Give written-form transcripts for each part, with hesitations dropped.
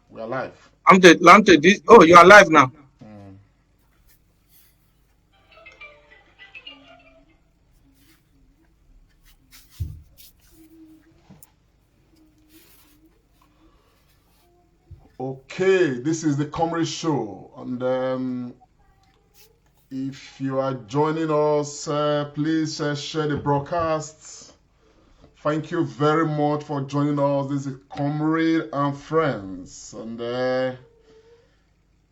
We are live. Oh, you are live now. Mm. Okay, this is the Comrade Show, and if you are joining us, please share the broadcast. Thank you very much for joining us. This is Comrade and Friends, and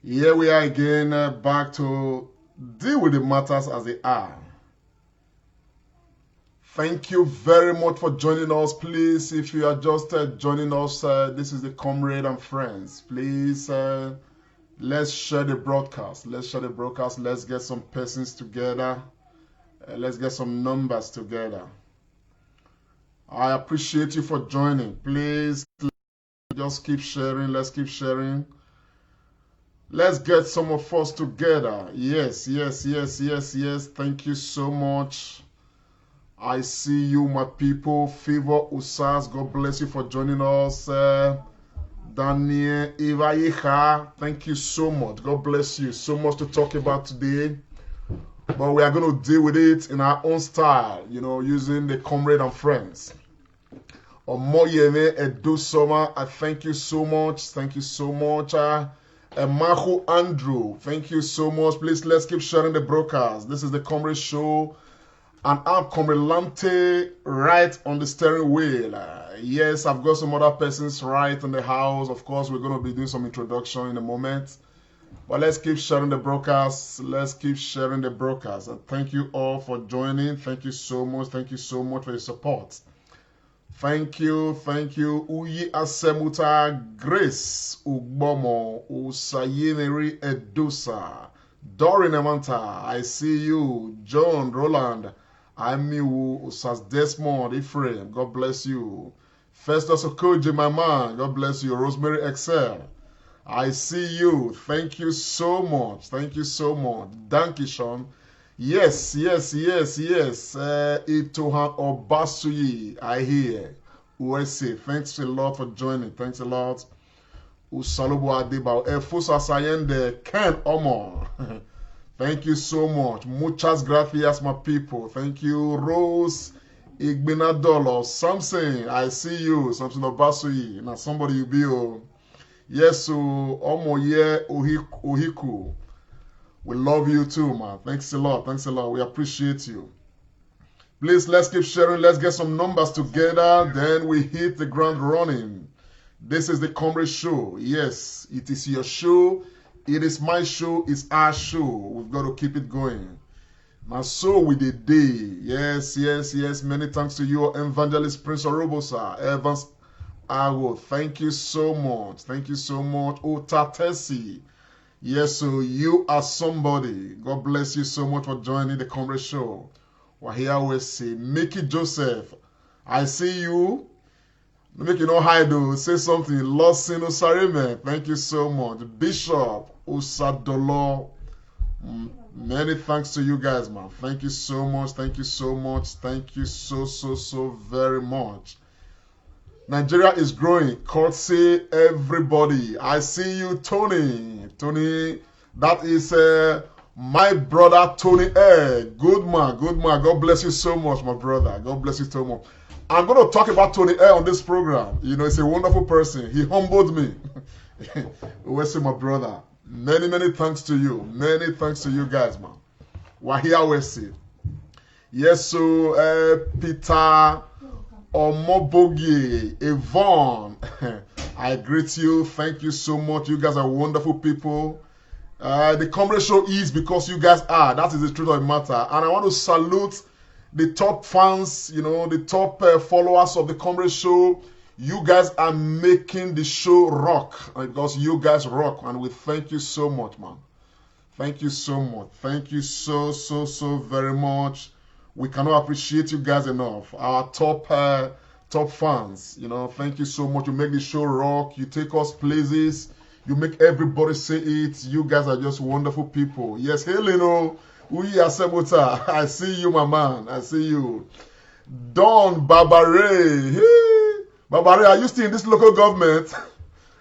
here we are again, back to deal with the matters as they are. Thank you very much for joining us. Please, if you are just joining us, this is the Comrade and Friends. Please, let's share the broadcast. Let's share the broadcast. Let's get some persons together. Let's get some numbers together. I appreciate you for joining. Please, just keep sharing. Let's keep sharing. Let's get some of us together. Yes, yes, yes, yes, yes. Thank you so much. I see you, my people. Favor Usas, God bless you for joining us. Daniel Ivayeha, thank you so much. God bless you. So much to talk about today. But we are going to deal with it in our own style, using the Comrade and Friends. Omoyeme Edo Soma, I thank you so much. Thank you so much. Mahu Andrew, thank you so much. Please, let's keep sharing the broadcast. This is the Comrade Show. And I'm Comrade Lante right on the steering wheel. Yes, I've got some other persons right in the house. Of course, we're going to be doing some introduction in a moment. But let's keep sharing the broadcast. Let's keep sharing the broadcast. And thank you all for joining. Thank you so much. Thank you so much for your support. Thank you. Thank you. Uyi Asemuta Grace Ugbomo Usayemeri Edusa. Dorin Amanta, I see you. John Roland. I'm you, Usas Desmond, Ephraim, God bless you. Festus Okoje, my man, God bless you. Rosemary Excel, I see you. Thank you so much. Thank you so much. Dankishon. Yes, yes, yes, yes. Itohan Obasuyi, I hear. USA, thanks a lot for joining. Thanks a lot. Usalobo Adeba. Efusa Sayende, Ken Omar. Thank you so much. Muchas gracias, my people. Thank you, Rose Igbinadolo. Something, I see you. Something of Basui. Now, somebody you be. Yes, so Omoye Ohiku. We love you too, man. Thanks a lot. Thanks a lot. We appreciate you. Please, let's keep sharing. Let's get some numbers together. Then we hit the ground running. This is the Comrade Show. Yes, it is your show. It is my show, it's our show. We've got to keep it going. Now, so with the day. Yes, yes, yes. Many thanks to you, Evangelist Prince Orobosa, Evans Ago. Thank you so much. Thank you so much. Otatesi. Yes, so you are somebody. God bless you so much for joining the Comrade Show. Wahia Wesi, Mickey Joseph. I see you. Make you know hide though. Say something. Losino Sarime. Thank you so much. Bishop Usadolo. Many thanks to you guys, man. Thank you so much. Thank you so much. Thank you so very much. Nigeria is growing. Courtesy everybody. I see you, Tony. Tony, that is my brother Tony. Good man. Good man. God bless you so much, my brother. God bless you so much. I'm going to talk about Tony on this program. He's a wonderful person. He humbled me. Where's my brother? Many thanks to you. Many thanks to you guys, man. Wahia Wesi. Yes, so Peter Omobogi, Yvonne. I greet you. Thank you so much. You guys are wonderful people. The Comrade Show is because you guys are. That is the truth of the matter. And I want to salute the top fans, the top followers of the Comrade Show. You guys are making the show rock because you guys rock, and we thank you so much, man. Thank you so much. Thank you so very much. We cannot appreciate you guys enough. Our top fans, thank you so much. You make the show rock. You take us places. You make everybody say it. You guys are just wonderful people. Yes, hey, Lino. Uyi Asemota. I see you, my man. I see you. Don Babare. Hey. Babare, are you still in this local government?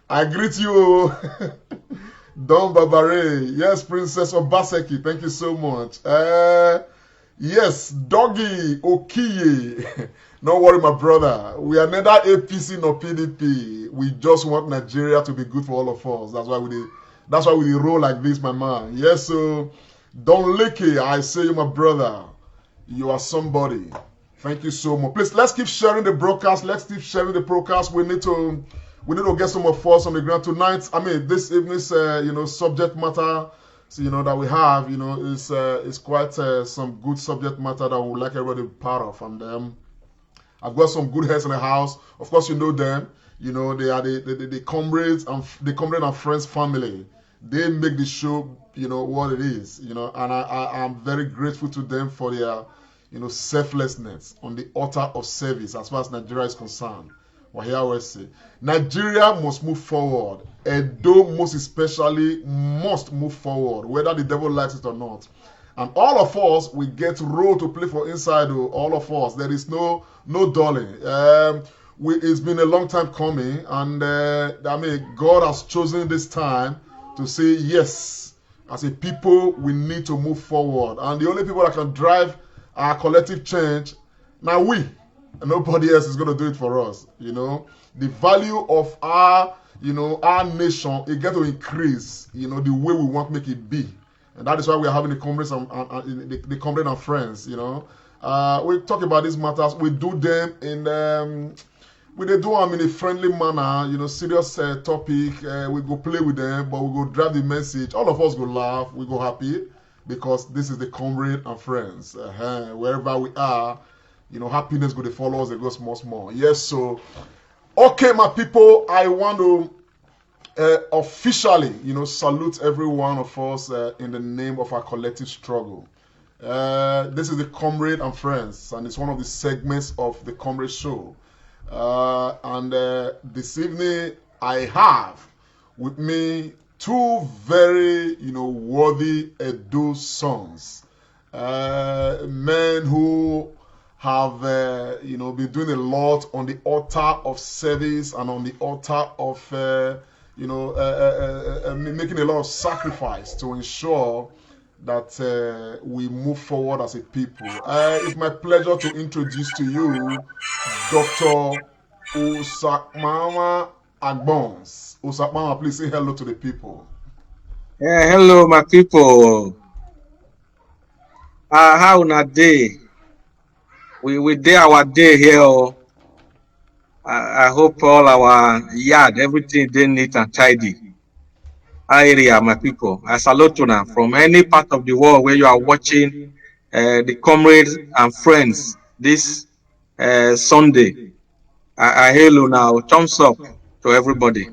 I greet you. Don Babare. Yes, Princess Obaseki. Thank you so much. Yes, Doggy Okiye. Don't worry, my brother. We are neither APC nor PDP. We just want Nigeria to be good for all of us. That's why we roll like this, my man. Yes, so Don Leke, I say you, my brother. You are somebody. Thank you so much. Please, let's keep sharing the broadcast. Let's keep sharing the broadcast. We need to get some of us on the ground tonight. I mean, this evening's subject matter, that we have, is quite some good subject matter that we would like everybody to be part of. And I've got some good heads in the house. Of course, you know them. You know, they are the comrades and the comrade and friends family. They make the show, what it is. And I'm very grateful to them for their, selflessness on the altar of service as far as Nigeria is concerned. Well, here I always say, Nigeria must move forward. Edo, most especially, must move forward, whether the devil likes it or not. And all of us, we get role to play for inside. All of us, there is no darling. It's been a long time coming, and God has chosen this time to say yes. As a people, we need to move forward, and the only people that can drive our collective change, now we. And nobody else is going to do it for us. The value of our nation, it get to increase. The way we want to make it be. And that is why we are having the comrades and the comrade and friends. We talk about these matters. We do them in we do them in a friendly manner. Serious topic. We go play with them, but we go drive the message. All of us go laugh. We go happy because this is the comrade and friends. Wherever we are, happiness go to follow us. It goes small. Yes. So, okay, my people. I want to officially, salute every one of us in the name of our collective struggle. This is the Comrade and Friends, and it's one of the segments of the Comrade Show. And this evening, I have with me two very, worthy Edo sons, men who have, been doing a lot on the altar of service and on the altar of making a lot of sacrifice to ensure that we move forward as a people. It's my pleasure to introduce to you Dr. Osakmama Agbons. Osakmama, please say hello to the people. Yeah, hello, my people. How na day? We day our day here. I hope all our yard, everything they neat and tidy. Area, my people. I salute you now from any part of the world where you are watching the comrades and friends this Sunday. I hail you now. Thumbs up to everybody.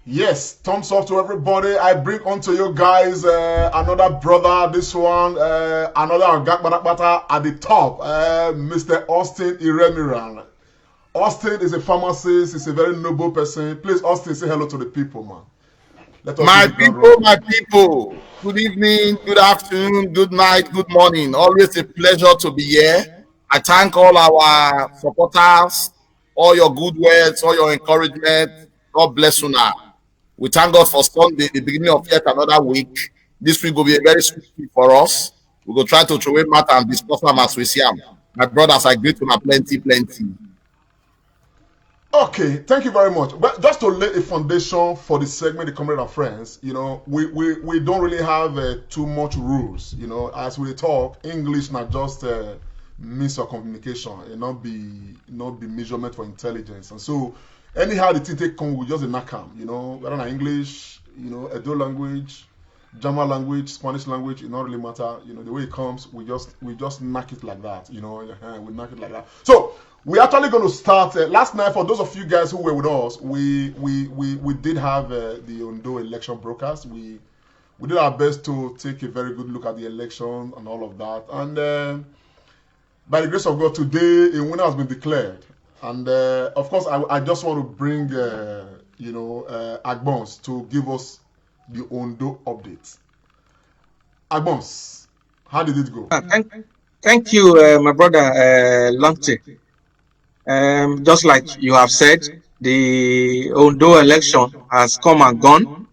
Yes, thumbs up to everybody. I bring onto you guys another brother. This one, another Agakbarakbata at the top, Mr. Austin Iremiran. Austin is a pharmacist. He's a very noble person. Please, Austin, say hello to the people, man. My people, good evening, good afternoon, good night, good morning. Always a pleasure to be here. I thank all our supporters, all your good words, all your encouragement. God bless you now. We thank God for Sunday, the beginning of yet another week. This week will be a very sweet week for us. We will try to throw away matter and discuss them as we see them. My brothers, I greet you plenty. Okay, thank you very much. But just to lay a foundation for the segment, the Comrade and Friends, we don't really have too much rules. As we talk, English not just means of communication, it not be measurement for intelligence. And so, anyhow the thing take come, we just knock them. Whether na English, Edo language, German language, Spanish language, it not really matter. The way it comes, we just knock it like that. We knock it like that. So. We're actually going to start last night. For those of you guys who were with us, we did have the Ondo election broadcast. We did our best to take a very good look at the election and all of that. And by the grace of God, today a winner has been declared. And of course, I just want to bring Agbons to give us the Ondo update. Agbons, how did it go? Thank you, my brother Lante. Just like you have said, The Ondo election has come and gone,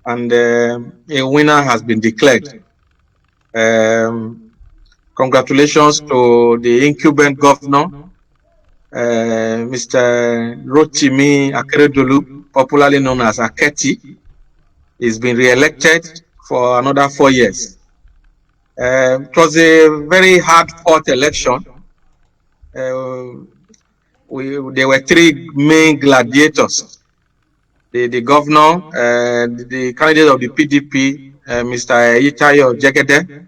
and a winner has been declared. Congratulations to the incumbent governor, Mr. Rotimi Akeredolu, popularly known as Aketi. He's been re-elected for another 4 years. It was a very hard-fought election. There were three main gladiators: the governor, the candidate of the PDP, Mr. Itayo Jegede,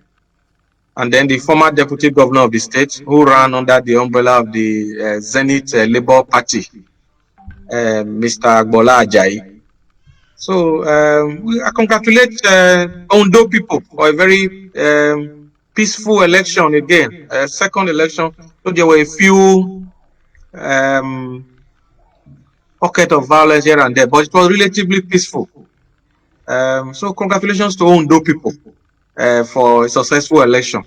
and then the former deputy governor of the state, who ran under the umbrella of the Zenith Labour Party, Mr. Agbola Ajayi. So I congratulate Ondo people for a very peaceful election again, second election. So there were a few pockets of violence here and there, but it was relatively peaceful. So congratulations to Ondo people for a successful election.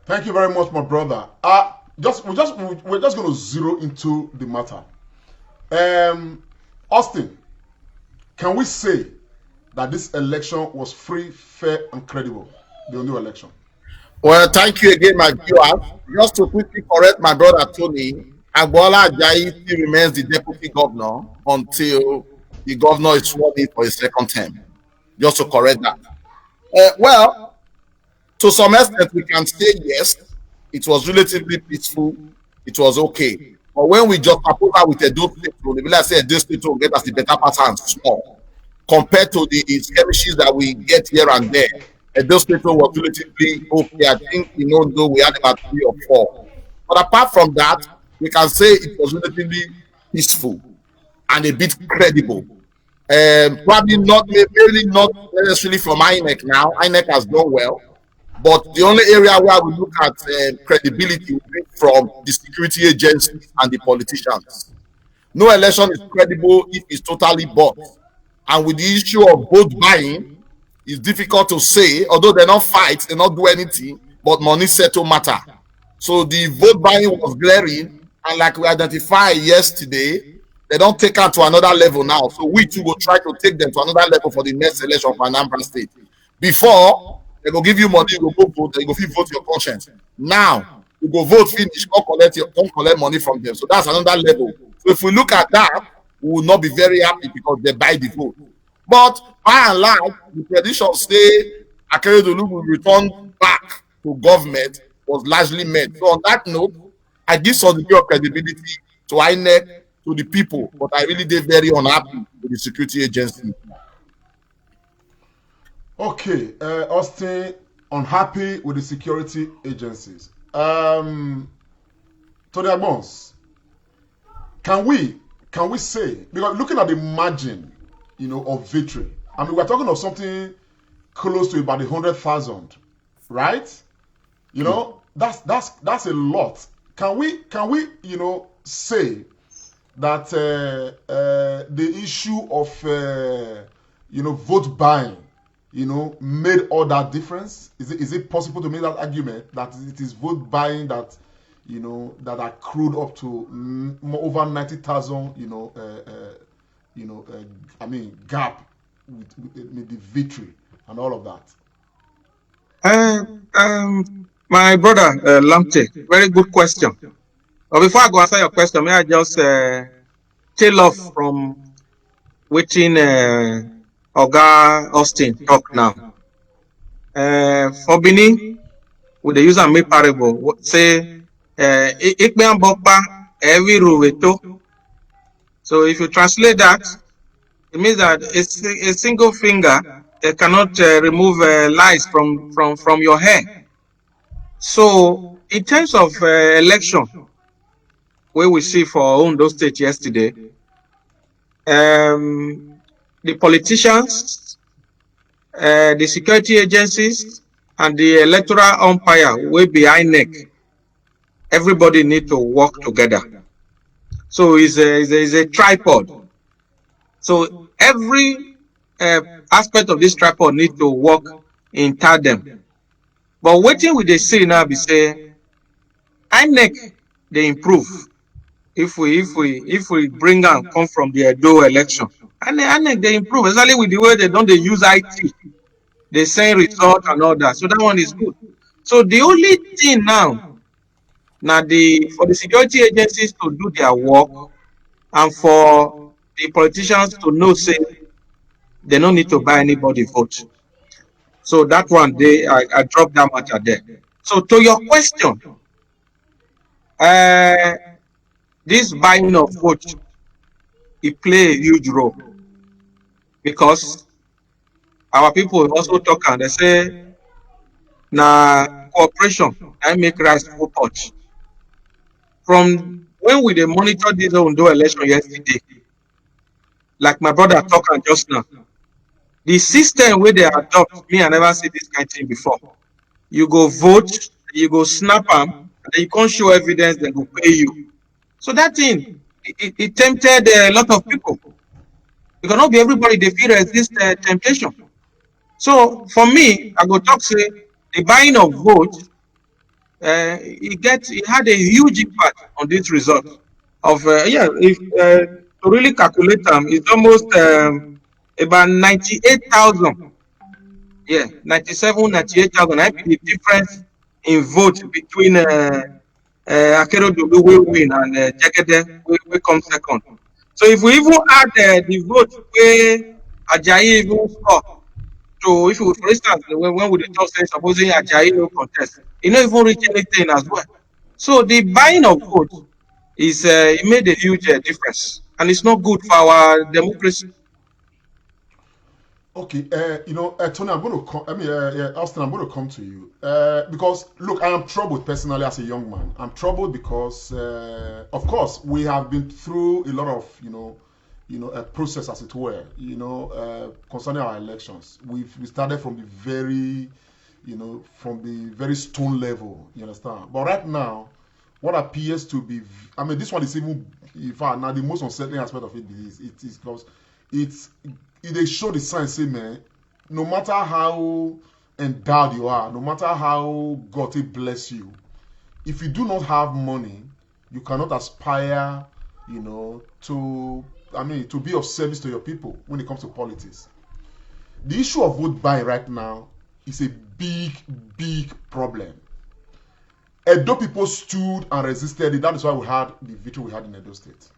Thank you very much, my brother. We're just going to zero into the matter. Austin, can we say that this election was free, fair, and credible? The Ondo election. Well, thank you again, my viewers. Just to quickly correct my brother Tony, Agbola Ajayi still remains the deputy governor until the governor is sworn in for his second term. Just to correct that. Well, to some extent, we can say yes, it was relatively peaceful, it was okay. But when we just propose that with a Edo State, we be like say Edo State will get us the better pattern small compared to the skirmishes that we get here and there. Edo State was relatively okay. I think though we had about 3 or 4. But apart from that, we can say it was relatively peaceful and a bit credible. Probably not, maybe not necessarily from INEC now. INEC has done well. But the only area where we look at credibility will be from the security agencies and the politicians. No election is credible if it's totally bought. And with the issue of vote buying, it's difficult to say, although they not fight, they not do anything, but money settle matter. So the vote buying was glaring, and like we identified yesterday, they don't take her to another level now. So we too will try to take them to another level for the next election for Anambra State. Before, they go give you money, you go vote, you go vote your conscience. Now, you go vote, finish, come collect money from them. So that's another level. So if we look at that, we will not be very happy because they buy the vote. But by and large, the prediction say Akeredolu will return back to government was largely met. So on that note, I give some degree of credibility to INEC, to the people, but I really did very unhappy with the security agency. Okay, Austin, unhappy with the security agencies. To their bones, can we say, because looking at the margin, of victory, I mean, we're talking of something close to about 100,000, right? That's a lot. Can we say that the issue of vote buying made all that difference? Is it possible to make that argument that it is vote buying that that accrued up to over 90,000 gap with the victory and all of that? My brother Lamte, very good question. But before I go answer your question, may I just tail off from waiting Oga Austin talk now. For Benin, with the use and make parable, say Ikmean Bokpa every ruweto. So if you translate that, it means that a single finger cannot remove lice from your hair. So in terms of election, where we see for Ondo State yesterday, the politicians, the security agencies, and the electoral umpire way behind neck, everybody need to work together. So it's a tripod. So every aspect of this tripod need to work in tandem. But waiting with the see now be say, INEC they improve. if we bring and come from the Edo election, and they improve, especially with the way they don't they use IT, they send result and all that. So that one is good. So the only thing now for the security agencies to do their work and for the politicians to know say they don't need to buy anybody vote. So that one I dropped that matter there. So to your question, uh, this buying of vote, it play a huge role because our people also talk and they say na cooperation and make rice full pot. From when we dey monitor this Ondo election yesterday, like my brother talk and just now, the system where they adopt, me I never see this kind of thing before. You go vote, you go snap them, and then you can't show evidence, they go pay you. So that thing, it tempted a lot of people. Because not be everybody they feel resist temptation. So for me, I go talk say the buying of vote, it had a huge impact on this result. Of if to really calculate them, it's almost about 98,000. Yeah, 97, 98,000. I be the difference in vote between Akeredolu will win and Jegede will come second. So if we even add the vote where Ajayi even score, so if we, for instance, when we talk say supposing Ajayi no contest, it not even reach anything as well. So the buying of votes is it made a huge difference, and it's not good for our democracy. Okay, Tony, I'm going to come. I mean, Austin, I'm going to come to you because look, I am troubled personally as a young man. I'm troubled because, of course, we have been through a lot of, a process, as it were, concerning our elections. We started from the very, stone level. You understand? But right now, what appears to be, I mean, this one is even, in fact, now the most unsettling aspect of it is because it's they show the sign say man, no matter how endowed you are, no matter how God will bless you, if you do not have money, you cannot aspire, to be of service to your people when it comes to politics. The issue of vote buying right now is a big problem. Edo people stood and resisted it. That is why we had the victory we had in Edo State.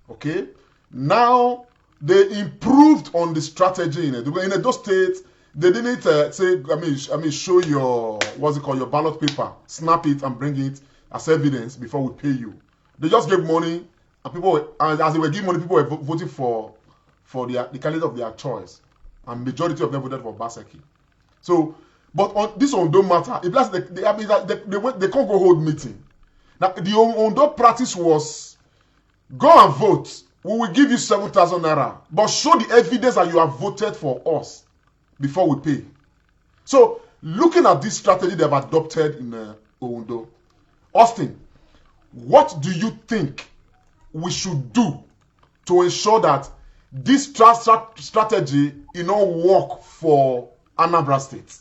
Okay? Now they improved on the strategy in Edo. In Edo State, they didn't show your your ballot paper, snap it and bring it as evidence before we pay you. They just gave money, and as they were giving money, people were voting for the candidate of their choice, and majority of them voted for Baseki. So, but on this one don't matter. It plus they can't go hold meeting. Now the Ondo practice was go and vote. We will give you 7,000 naira, but show the evidence that you have voted for us before we pay. So, looking at this strategy they've adopted in Ondo, Austin, what do you think we should do to ensure that this strategy work for Anambra State?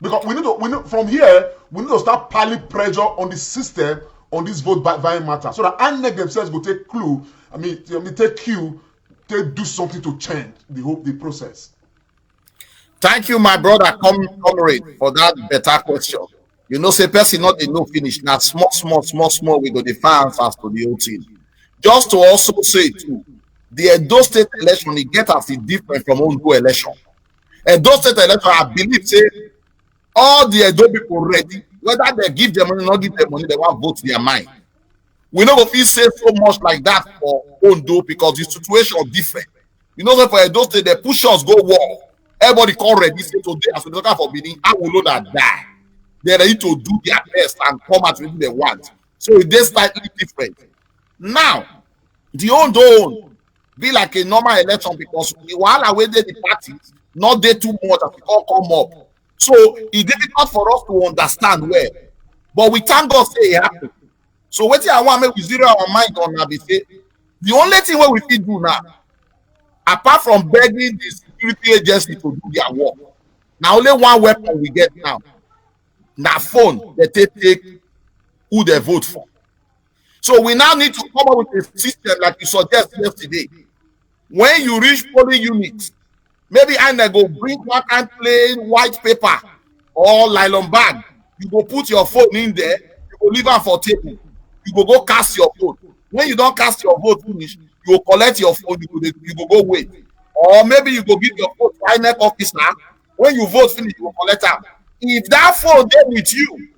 Because we need from here we need to start piling pressure on the system on this vote buying matter, so that INEC themselves will take clue. Take cue, do something to change the process. Thank you, my brother, comrade, for that better question. Say person not dey no finish. Now small we go define answers to the whole thing. Just to also say too, the Edo State election it get as it different from Ondo election. Edo State election, I believe say all the Edo people ready, whether they give them money or not give them money, they want vote their mind. We know if we say so much like that for Ondo because the situation is different. That for Edo State, they push us go war. Everybody come ready say today as we look for bidding, I will know that die. They're ready to do their best and come out with what they want. So it's slightly different. Now, the Ondo be like a normal election because while I waited the parties, not there too much as we all come up. So it's difficult for us to understand where. But we thank God say it happened. So what I want to make we zero our mind on now, say the only thing what we fit do now, apart from begging the security agency to do their work, now only one weapon we get now. Now phone they take who they vote for. So we now need to come up with a system like you suggested yesterday. When you reach polling units, maybe I go bring one kind plain white paper or nylon bag. You go put your phone in there, you go leave am for table. You go cast your vote. When you don't cast your vote finish, you go collect your phone, you go wait. Or maybe you go give your phone to INEC officer. When you vote finish, you go collect am. If that phone dey with you,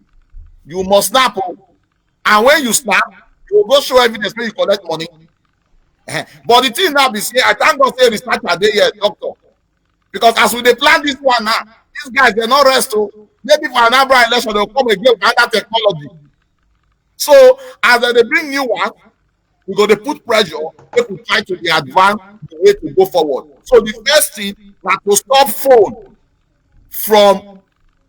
you must snap. And when you snap, you go show evidence when you collect money. But the thing now be say, I thank God say researcher dey here, doctor. Because as we dey plan this one now, these guys dey not rest. Maybe for another election, they'll come again with another technology. So as they bring new one, we go to put pressure, if we try to advance the way to go forward. So the first thing is to stop phone from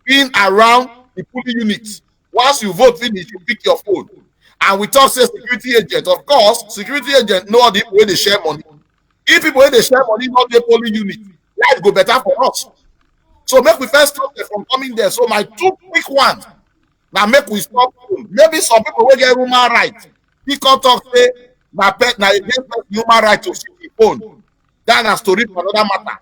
being around the polling units. Once you vote finish, you pick your phone. And we talk say security agent. Of course, security agent know the way they share money. If people wey dey share money not dey polling unit, life go better for us. So make we first stop them from coming there. So my two quick ones now make we stop phone. Maybe some people wey get human right, people talk say na against human right to see the phone. That na story for another matter.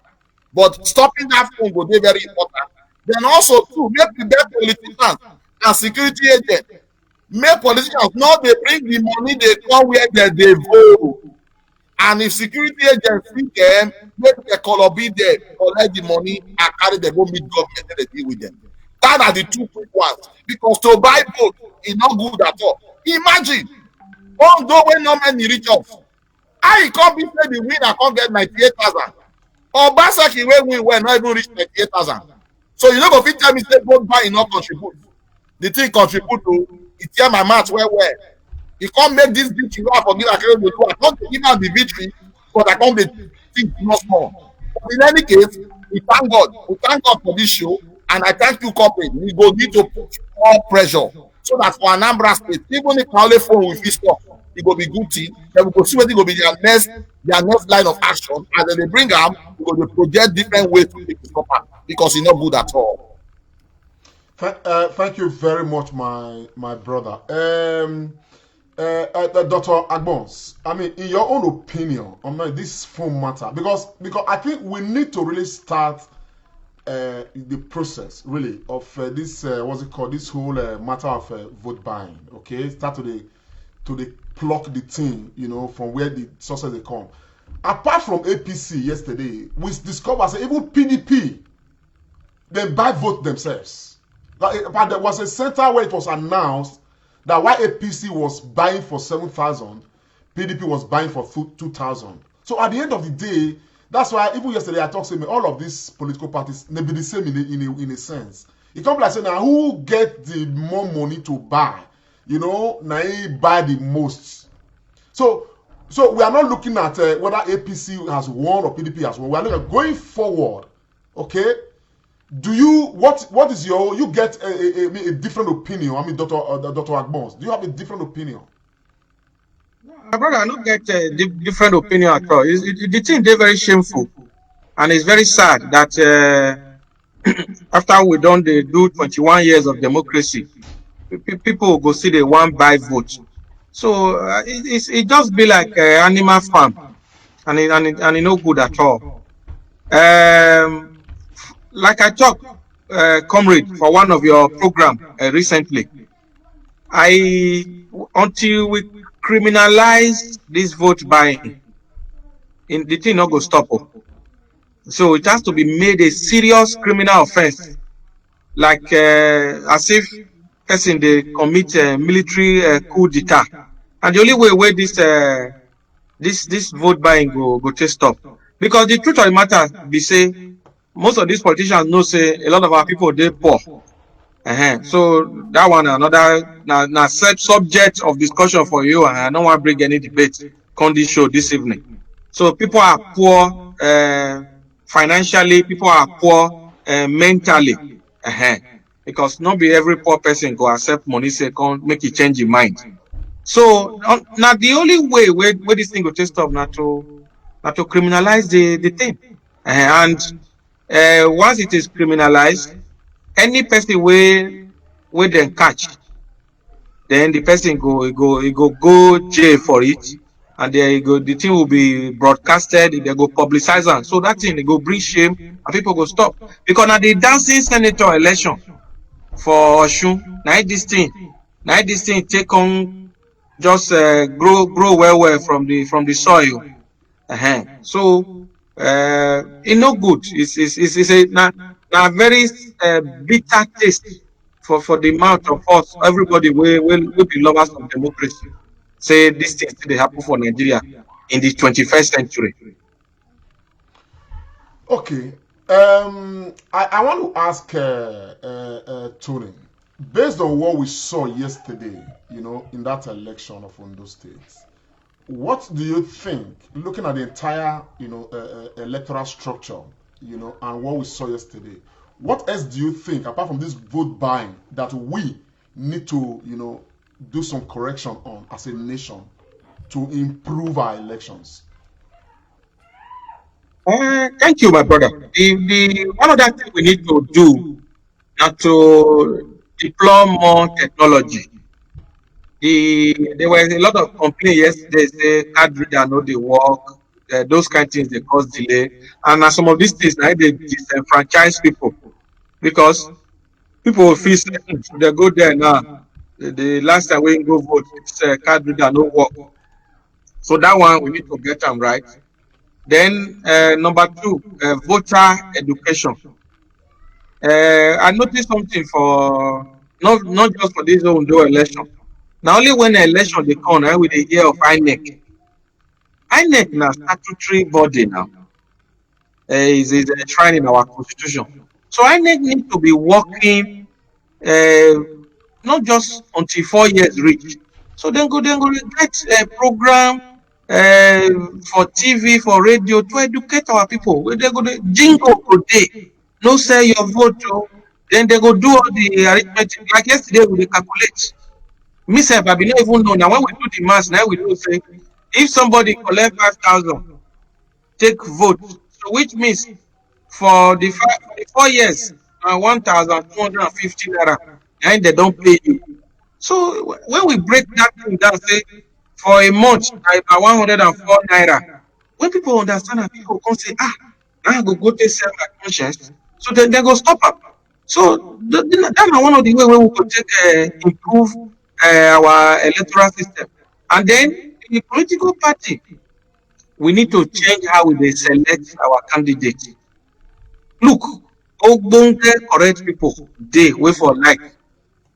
But stopping that phone go dey very important. Then also too, make we get politicians and security agents. Make politicians not dey bring the money they come where they vote. And if security agents see them, make the color be there, collect the money and carry them go meet government and they deal with them. That are the two quick ones. Because to buy vote is not good at all. Imagine, although when no many reach us, I can't be say the winner can't get 98,000. Or Basaki when we not even reach 98,000. So you know go fit tell me say vote buy not contribute. The thing contribute to it tear my mouth well. You can't make this victory. I forgive I can't give out the victory, but I can't think not small. But in any case, we thank God. We thank God for this show, and I thank you, Comrade. We go need to put more pressure so that for Anambra State, even if only phone will be stop, it will be good thing. Then we go see what it will be their next line of action. And then they bring them, we go project different ways to make it stop because it's not good at all. Thank you very much, my brother. Dr. Agbons, I mean, in your own opinion, this phone matter because I think we need to really start the process really of this what's it called, this whole matter of vote buying. Okay, start to the pluck the thing, you know, from where the sources they come. Apart from APC yesterday, we discovered that even PDP they buy vote themselves. But there was a center where it was announced that while APC was buying for 7,000, PDP was buying for 2,000. So at the end of the day, that's why even yesterday I talked to me, all of these political parties may be the same in a sense. It comes like saying now who get the more money to buy, you know, now he buy the most. So we are not looking at whether APC has won or PDP has won. We are looking at going forward. Okay. Do you what is your you get a different opinion? I mean, Dr. Agbons, do you have a different opinion? My brother, I don't get a different opinion at all. The thing they're very shameful, and it's very sad that after we done the do 21 years of democracy, people go see the one buy vote. So it just be like animal farm, and it no good at all. Like I talked, Comrade, for one of your program recently, until we criminalize this vote buying, the thing not go stop. So it has to be made a serious criminal offense, like as if person they commit military coup d'etat. And the only way this vote buying go to stop, because the truth of the matter be say most of these politicians know say a lot of our people they poor. So that one another now set subject of discussion for you, and I don't want to bring any debate on this show this evening. So people are poor financially, people are poor mentally, because not be every poor person go accept money say come make you change your mind. So now the only way where this thing go to stop not to criminalize the thing, and once it is criminalized, any person where they catch, then the person go jail for it, and the thing will be broadcasted, they go publicize am, so that thing they go bring shame and people go stop. Because now the dancing senator election for Osun, now this thing take on just grow well from the soil. So it no good. It's a na very bitter taste for the mouth of us, everybody will be lovers of democracy. Say this thing still dey happen for Nigeria in the 21st century. Okay. I want to ask Tony, based on what we saw yesterday, in that election of Ondo State, what do you think, looking at the entire, electoral structure, and what we saw yesterday, what else do you think, apart from this vote buying, that we need to, do some correction on as a nation to improve our elections? Thank you, my brother. The one other thing we need to do now to deploy more technology. There was a lot of complaint yesterday, say card reader no dey work, those kind of things they cause delay, and na some of these things now they disenfranchise people, because people will feel say they go there now. The last time we go vote, this card reader no work. So that one we need to get them right. Then number two, voter education. I noticed something for not just for this Ondo election. Now only when the election they come, with the year of INEC. INEC now statutory body now. Is enshrined in our constitution. So INEC need to be working not just until 4 years reach. So then go get a program for TV, for radio to educate our people. Where they go jingle today, no sell your vote. Then they go do all the arithmetic. Like yesterday we calculate. Myself, I be not even know. Now when we do the math, now we know say if somebody collect 5,000, take vote. So which means for the 4 years, 1,250 naira, and they don't pay you. So when we break that thing down, say for a month, about 104 naira. When people understand and people come say, now I go take sell my conscience, so then they go stop up. So that's one of the way we could take improve our electoral system. And then the political party, we need to change how we select our candidates. Look, ogbonge correct people dey wey for like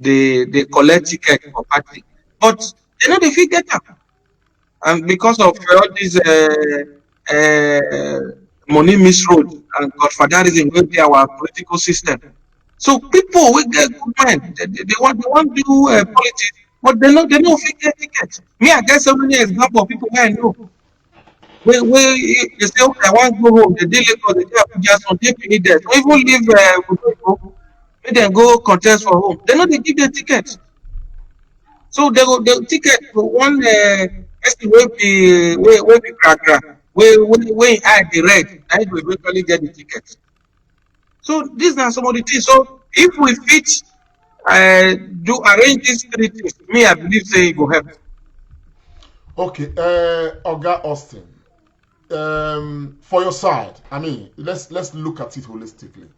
they collect ticket for party, but they no dey fit get am, and because of all this money misroad and godfatherism wey dey our political system. So people wey get good mind, they want do politics, but they no fit get ticket. Me, I get so many example of people wey I know. Wey they say, okay, I want go home, they dey Lagos, they dey Abuja, some dey Benin there, some even leave make dem go contest for home. They no dey give them ticket. So they go the ticket for one person wey be gra wey eye dey red, na him go eventually get the ticket. So these are some of the things. So if we fit do arrange these three things, me I believe say it go help. Okay, Oga Austin, for your side, I mean, let's look at it holistically.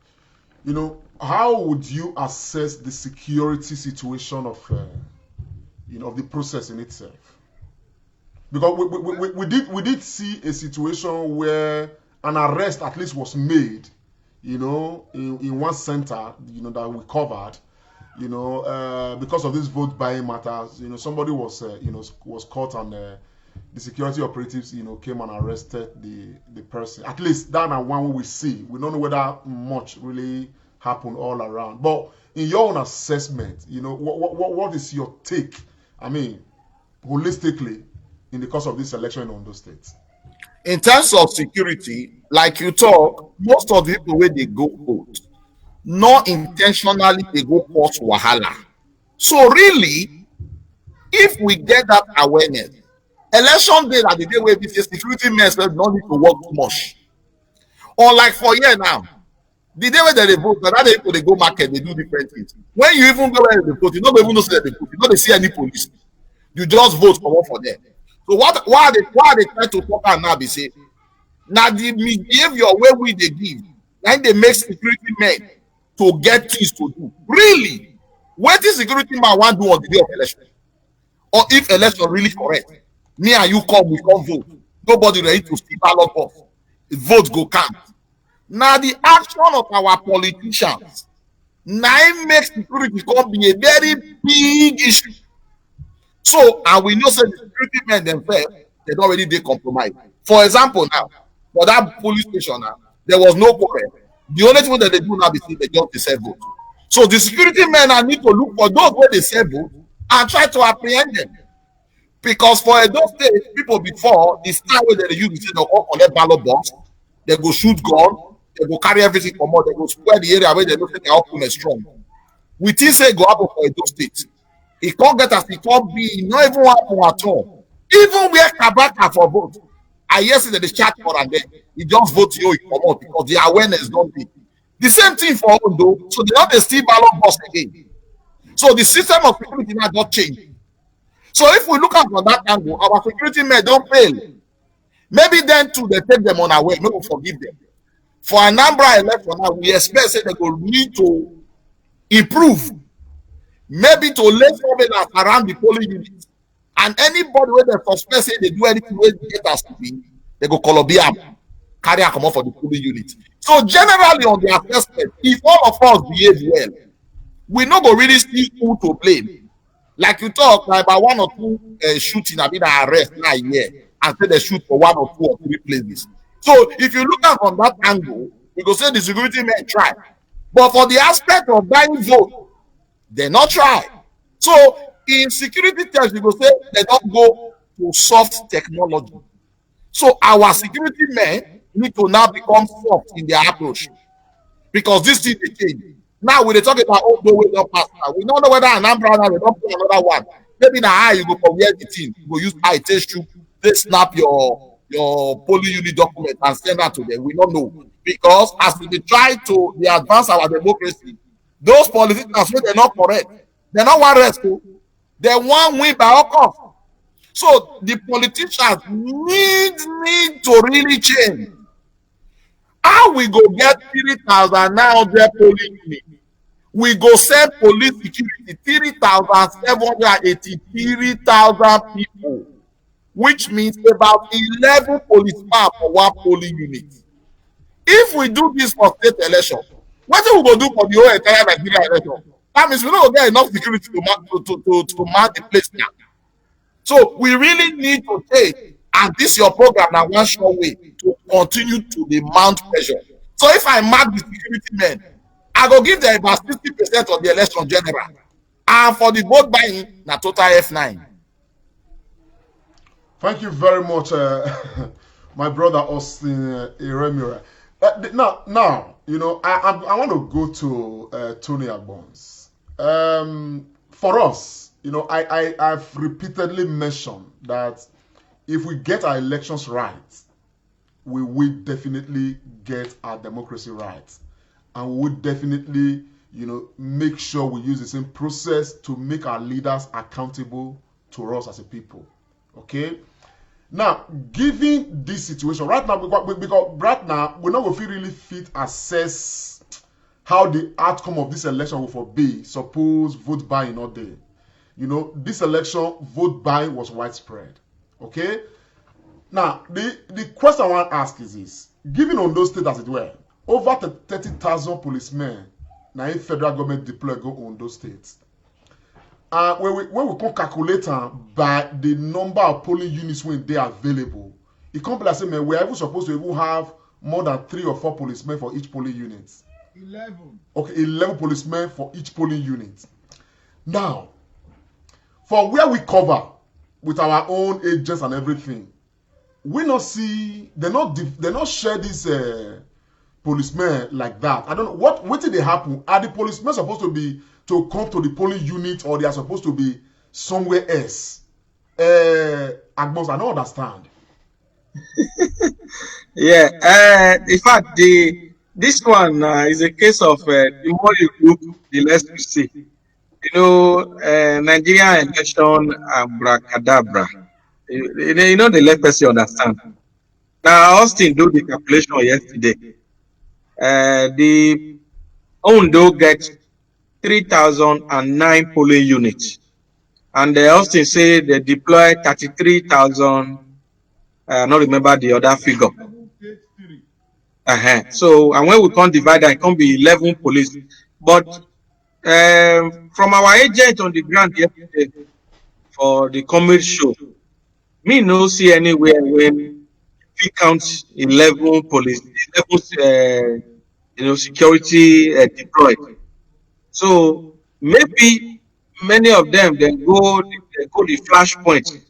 How would you assess the security situation of of the process in itself? Because we did see a situation where an arrest at least was made, in one center, that we covered, because of this vote buying matters. Somebody was was caught, and the security operatives came and arrested the person. At least that and one we see. We don't know whether much really happened all around. But in your own assessment, what is your take? I mean, holistically, in the course of this election in Ondo State. In terms of security, like you talk, most of the people where they go vote, not intentionally they go cause wahala. So really, if we get that awareness, election day are the day where we say security men don't need to work too much. Or like for here now, The day when they vote, that day people they go market, they do different things. When you even go where they vote, you don't even know that they vote. You don't see any police. You just vote for them. So why are they trying to talk and now be say now the behavior where we they give, then they make security men to get things to do. Really? What is security man want to do on the day of election? Or if election really correct, me and you we come vote. Nobody ready to see ballot box. Vote go count. Now the action of our politicians now makes security come be a very big issue. So, and we know say the security men themselves, they don't really they compromise. For example, now, for that police station now, there was no quarrel. The only thing that they do now is they just sell vote. So the security men are need to look for those where they sell vote and try to apprehend them. Because for those days, people before, the style where they use is they go collect ballot box, they go shoot gun, they go carry everything from out, they go square the area where they look at their open strong. We think say go happen for those states. It can't get as it can't be, not even happen at all. Even where Kabaka for vote. I hear say that they chat for and then he just vote you come out because the awareness don't be. The same thing for Ondo, so they don't steal ballot box again. So the system of security now got changed. So if we look at from that angle, our security men don't fail. Maybe then too they take them unaware, maybe we forgive them. For Anambra election now, we expect say they will need to improve. Maybe to lay surveillance around the polling unit. And anybody where they suspect say they do anything where they get us to be, they go Columbia, carry a come out for the polling unit. So generally on the assessment, if all of us behave well, we not go really see who to blame. Like you talk like about one or two shooting, I mean arrest now here, and say they shoot for 1 or 2 or 3 places. So if you look at from that angle, we go say the security men try. But for the aspect of buying vote, they not try. So in security terms, we go say they don't go to soft technology. So our security men need to now become soft in their approach because this thing they change. Now we talk about the way don't pass now. We don't know whether Anambra now they don't put another one. Maybe now eye you go forget the thing. You go use eye test you, they snap your polling unit document and send that to them. We don't know because as we try to advance our democracy, those politicians wey they're not correct, they're not one rest. They want win by all cost. So the politicians need to really change. How we go get 3,900 polling units? We go send police security 3,783,000 people, which means about 11 policemen for one polling unit. If we do this for state election, what we go do for the whole entire Nigeria election? That means we don't get enough security to man the place now. So we really need to take, and this your program now one sure way to continue to mount pressure. So if I mark the security men, I go give them about 60% of the election general. And for the vote buying, na total F9. Thank you very much, my brother Austin Iremira. Now, you know, I want to go to Tony Agbons. For us, you know, I've repeatedly mentioned that if we get our elections right, we will definitely get our democracy right. And we will definitely, you know, make sure we use the same process to make our leaders accountable to us as a people. Okay? Now, given this situation, right now, because right now, we're not going to really fit assess how the outcome of this election will be. Suppose vote buying not there. You know, this election, vote buying was widespread. Okay? Now, the question I want to ask is this. Given on those states as it were, over 30,000 policemen now in federal government deploy go on those states. When we can calculate by the number of polling units when they are available, it comes like say, man, we're even supposed to even have more than 3 or 4 policemen for each polling unit. 11. Okay, 11 policemen for each polling unit. Now, for where we cover with our own agents and everything, we not see they not share this policemen like that. I don't know what did they happen. Are the policemen supposed to come to the polling unit, or they are supposed to be somewhere else? Agbons, I don't understand. Yeah. In fact, This one is a case of the more you look, the less you see. You know, Nigerian election abracadabra. You know, the let person understand. Now, Austin do the calculation yesterday. The Ondo get 3,009 polling units, and Austin say they deploy 33,000. I don't remember the other figure. So, and when we can't divide that, it can't be 11 police. But from our agent on the ground yesterday for the Comrade show, me no see anywhere when we count 11 police, 11 security deployed. So maybe many of them then go the flashpoint.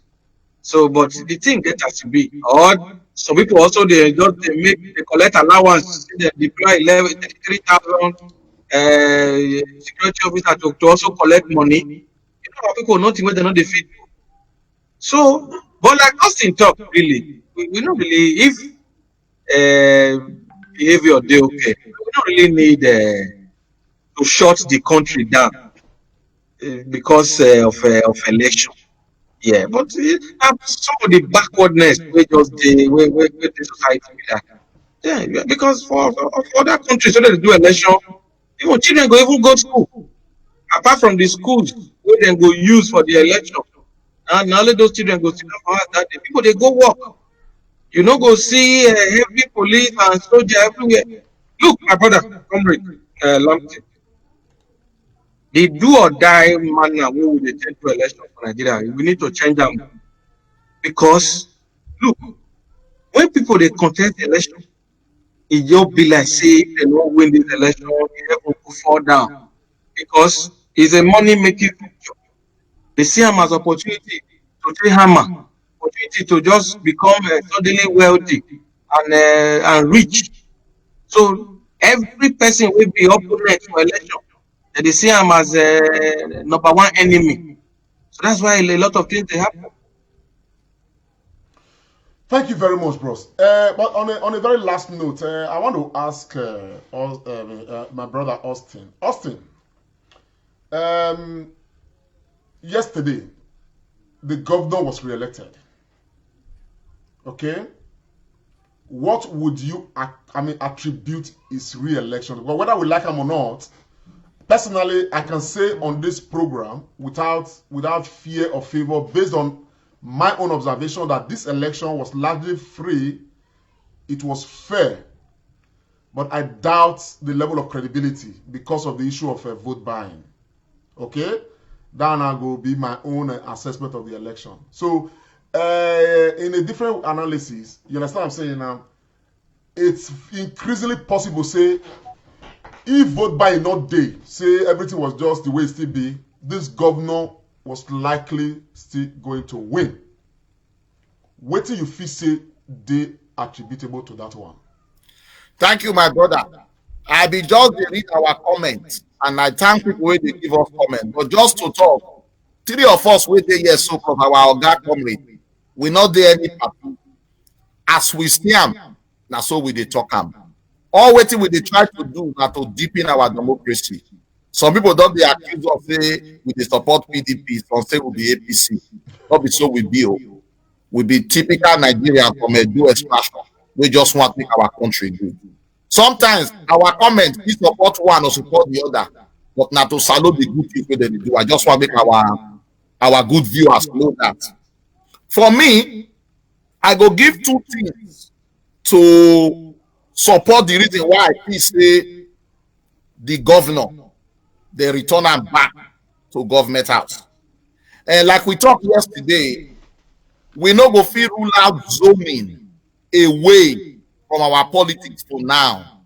So, but the thing get has to be, or some people also they collect allowance, they deploy 33,000 security officer to also collect money. You know how people nothing where they know they fit. So, but like Austin talk, really, we don't really if behavior they okay, we don't really need to shut the country down because of election. Yeah, but some of the backwardness we just where the society be that. Yeah, because for other countries where they do election, even children go even go school. Apart from the schools where they go use for the election. And only those children go sit down for house that day. People they go work. You know, go see heavy police and soldier everywhere. Look, my brother, comrade, Lumpkin, the do or die manner wey we dey take do election for Nigeria, we need to change them because look, when people they contest election, it just be like say if they no win this election, the heaven go fall down because it's a money making venture. They see them as opportunity to take hammer, opportunity to just become suddenly wealthy and rich. So every person will be opponent for election. They see him as number one enemy. So that's why a lot of things they happen. Thank you very much, bros. But on a very last note, I want to ask my brother Austin. Austin, yesterday the governor was re-elected. Okay, what would you attribute his re-election? Well, whether we like him or not, personally, I can say on this program without fear or favor, based on my own observation, that this election was largely free, it was fair, but I doubt the level of credibility because of the issue of vote buying. Okay, that now will be my own assessment of the election. So, in a different analysis, you understand what I'm saying now? It's increasingly possible, say, if vote buying not day, say everything was just the way it still be, this governor was likely still going to win. What do you feel say they attributable to that one? Thank you, my brother. I be just read our comments, and I thank people where they give us comments. But just to talk, three of us wait there yes so from our Oga Comrade. We not there any party. As we see them, now so we they talk them. All waiting we they try to do now to deepen our democracy. Some people don't be accused of say we they support PDP, some say we be APC. Not be so we be. We be typical Nigerian from a do expression. We just want to make our country good. Sometimes our comment is support one or support the other, but not to salute the good things they do. I just want to make our good viewers know that. For me, I go give two things to support the reason why I feel say the governor they return am back to government house. And like we talked yesterday, we no go fit rule out zoning away from our politics for now.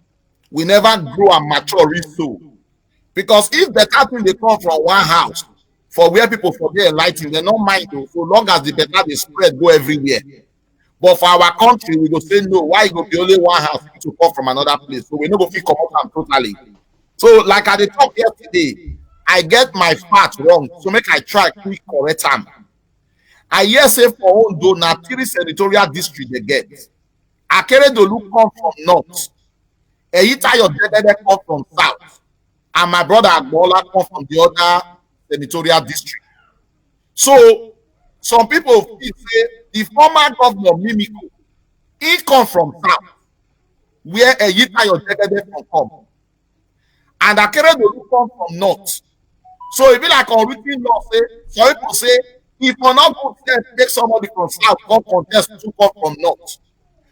We never grow and mature reach so. Because if better thing they come from one house, for where people forget enlightened, they don't mind though, so long as the better they spread go everywhere. But for our country, we go say no. Why it go be only one house to come from another place? So we no go fit come out totally. So like I dey talk yesterday, I get my fact wrong. So make I try quick correct am. I hear say for Ondo na 3 senatorial district they get. Akeredolu come from north, Eyitayo Jegede come from south, and my brother Agbola come from the other senatorial district. So some people feel say the former governor Mimiko, he come from south, where Eyitayo Jegede come, and Akeredolu come from north. So it be like unwritten law say, some people say, if we not good sense take somebody from south come contest to come from north.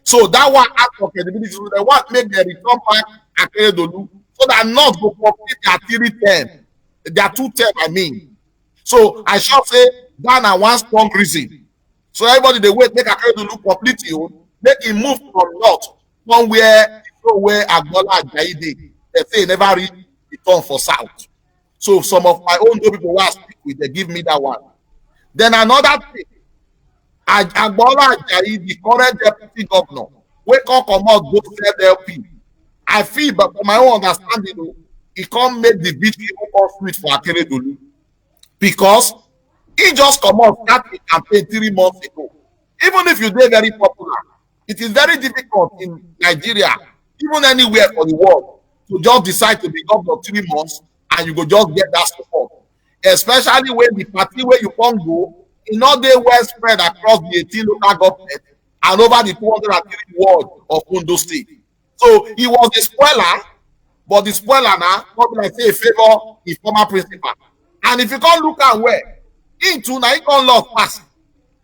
So that one act for credibility. So they want make them return back Akeredolu so that north go complete their 3 term, their 2 term, I mean. So I shall say that na one strong reason. So everybody they wait make Akeredolu complete you, make him move from north, from where Agbola Ajayi dey. They say he never reach return for south. So some of my own people who I speak with, they give me that one. Then another thing, Agbola Ajayi, the current deputy governor, we can't come out go serve LP. I feel, but from my own understanding, he can't make the victory more sweet for Akeredolu because he just come out start the campaign 3 months ago. Even if you dey very popular, it is very difficult in Nigeria, even anywhere for the world, to just decide to be governor 3 months and you go just get that support. Especially when the party where you come go, e no dey well spread across the 18 local government and over the 203 ward of Ondo State. So he was a spoiler, but the spoiler now, not be like say favor the former principal. And if you can't look at where, into now he can't love pass.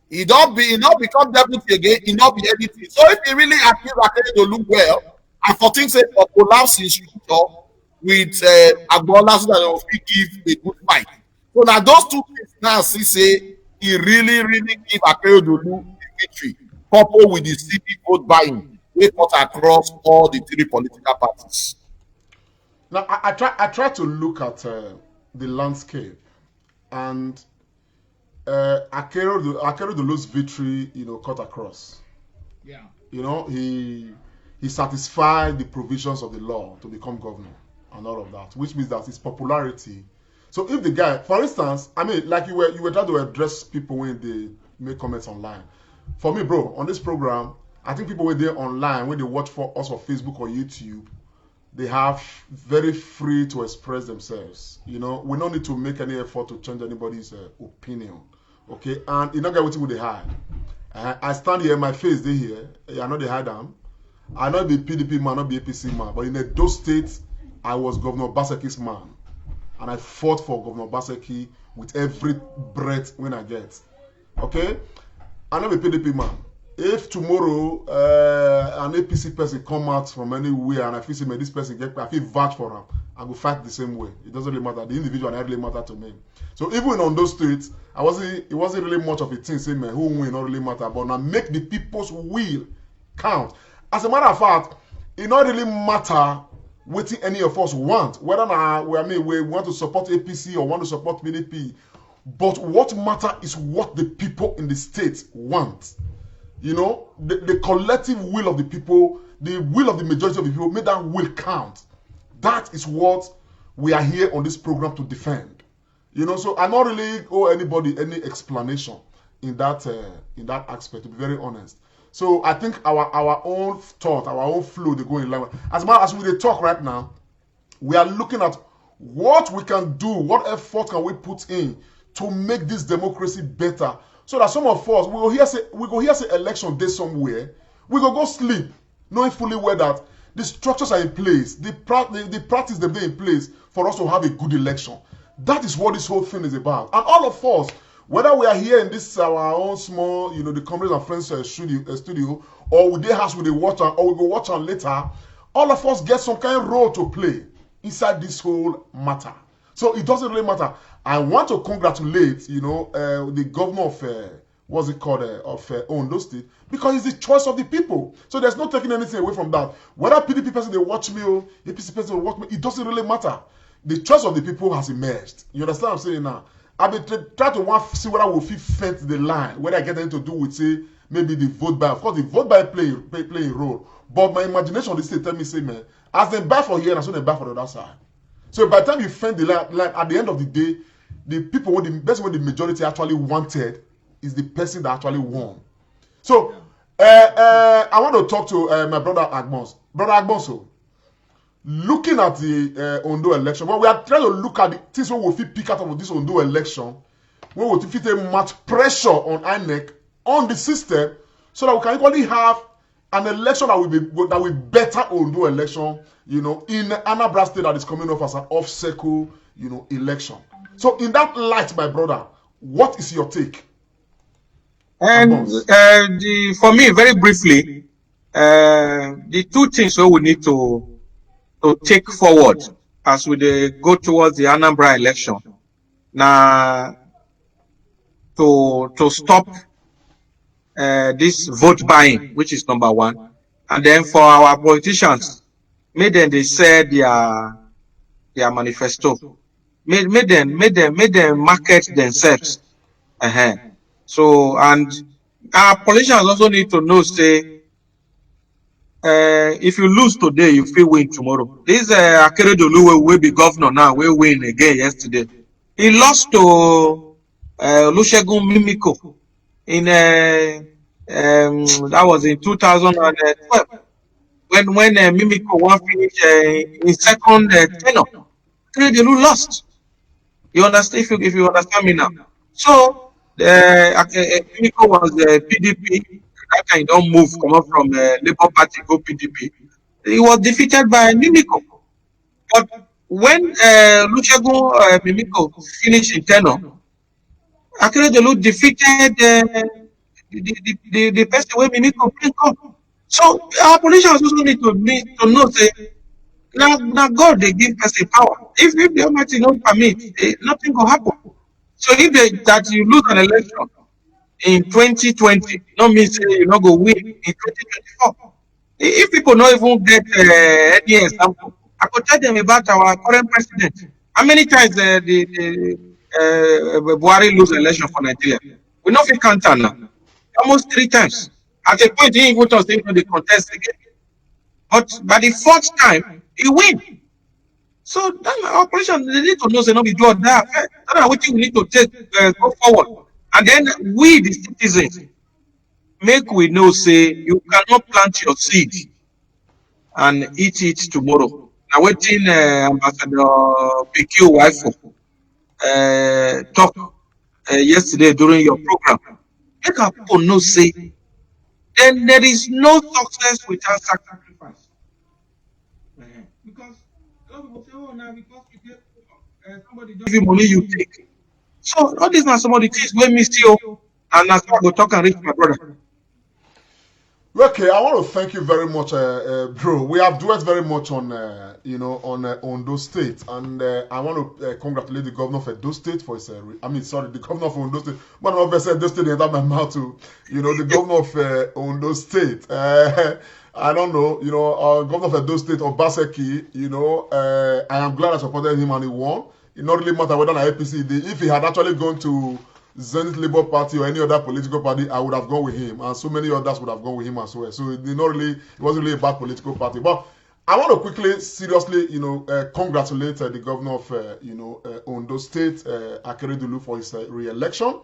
He not become deputy again, he not be anything. So if he really accuse Akeredolu well, and for things say for collapse in structure with Agbola so that they will give a good fight. So now those 2 things now see say he really give Akeredolu the victory, coupled with the civic vote buying we cut across all the 3 political parties. Now I try to look at the landscape, and Akeredolu's victory, cut across. Yeah. He satisfied the provisions of the law to become governor and all of that, which means that his popularity. So if the guy, for instance, I mean, like you were trying to address people when they make comments online. For me, bro, on this program, I think people when they're online, when they watch for us on Facebook or YouTube, they have very free to express themselves. We don't need to make any effort to change anybody's opinion. Okay, and you not get what they hide. I stand here, my face they here. I know they hide them. I not be PDP man, not be APC man, but in those states, I was Governor Baseki's man, and I fought for Governor Baseki with every breath when I get. Okay, I not be PDP man. If tomorrow an APC person come out from anywhere and I feel say this person I feel vouch for him, I will fight the same way. It doesn't really matter. The individual doesn't really matter to me. So even on those streets, it wasn't really much of a thing saying who win not really matter, but now make the people's will count. As a matter of fact, it not really matter what any of us want, whether we want to support APC or want to support PDP, but what matter is what the people in the state want. The collective will of the people, the will of the majority of the people, make that will count. That is what we are here on this program to defend. So I not really owe anybody any explanation in that aspect, to be very honest. So I think our own thought, our own flow, they go in line. As we talk right now, we are looking at what we can do, what effort can we put in to make this democracy better. So that some of us, we go hear say election day somewhere, we go sleep, knowing fully well that the structures are in place, the practice them in place for us to have a good election. That is what this whole thing is about. And all of us, whether we are here in this our own small, the Comrade and Friends studio, or with their house with the watch on, or we go watch on later, all of us get some kind of role to play inside this whole matter. So it doesn't really matter. I want to congratulate, the governor of of Ondo State, because it's the choice of the people. So there's no taking anything away from that. Whether PDP person they watch me or APC person they watch me, it doesn't really matter. The choice of the people has emerged. You understand what I'm saying now? I've been trying to see whether we'll fit the line, whether I get anything to do with say maybe the vote buy. Of course, the vote buy play a role, but my imagination this state tell me say, man, as they buy for here, and so they buy for the other side. So by the time you fend the line, at the end of the day, the people with the best way the majority actually wanted is the person that actually won. So I want to talk to my brother Agbons. Brother Agbonso, looking at the Ondo election, but we are trying to look at the things we will pick out of this Ondo election, we will fit a much pressure on INEC on the system, so that we can equally have an election that will better Ondo election, in Anambra State that is coming off as an off-cycle, election. So in that light, my brother, what is your take? And for me, very briefly, the two things we need to take forward as we go towards the Anambra election. Now, to stop this vote buying, which is number one, and then for our politicians, make them they say their manifesto, make them market themselves. So, and our politicians also need to know, say, if you lose today, you feel win tomorrow. This Akeredolu will be governor now, will win again yesterday. He lost to Olusegun Mimiko in that was in 2012 when Mimiko won finish in second tenure. Akeredolu lost. You understand? If you understand me now. So Mimiko was PDP. That time don't move, come up from Labour Party go PDP. He was defeated by Mimiko. But when Olusegun Mimiko finished in tenure, Akeredolu defeated the person where Mimiko bring up. So our politicians also need to know, say, now God they give person power. If the Almighty don't permit, nothing will happen. So if that you lose an election in 2020, not mean say you not go win in 2024. If people don't even get any example, I could tell them about our current president. How many times the Buhari lose election for Nigeria? We know if count now. Almost 3 times. At a point, he even thought they the contest again. But by the 4th time, he win. So then our politicians they need to know say no be do or die. That's what we need to take go forward. And then we the citizens make we know say you cannot plant your seed and eat it tomorrow. Now waiting Ambassador PQ wife talk yesterday during your program. Make our people know say then there is no success without sacrifice. Because a lot of people say, oh, now because you get somebody just give you money, you take. So all these are some of the things when me see, and that's why I go talk and reach my brother. Okay, I want to thank you very much, bro. We have dwelt very much on, on Ondo State, and I want to congratulate the governor of Edo State for his. The governor of Ondo State. But I'm not Edo State enter my mouth to, the governor of Ondo State. I don't know, governor of Edo State, Obaseki. I am glad I supported him and he won. It not really matter whether an APC did. If he had actually gone to Zenith Labour Party or any other political party, I would have gone with him, and so many others would have gone with him as well. So it wasn't really a bad political party. But I want to quickly, seriously, congratulate the governor of, Ondo State, Akeredolu, for his re-election.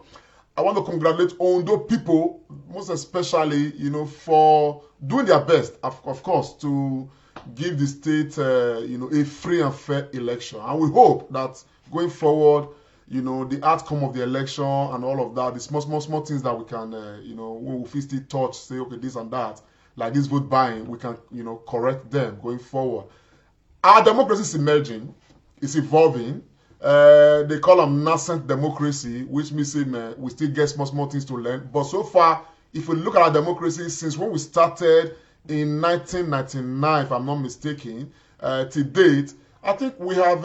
I want to congratulate Ondo people, most especially, for doing their best, of course, to give the state, a free and fair election. And we hope that going forward, the outcome of the election and all of that, the small things that we can, when we still touch, say, okay, this and that, like this vote buying, we can, correct them going forward. Our democracy is emerging, it's evolving. They call them nascent democracy, which means we still get small things to learn. But so far, if we look at our democracy since when we started in 1999, if I'm not mistaken, to date, I think we have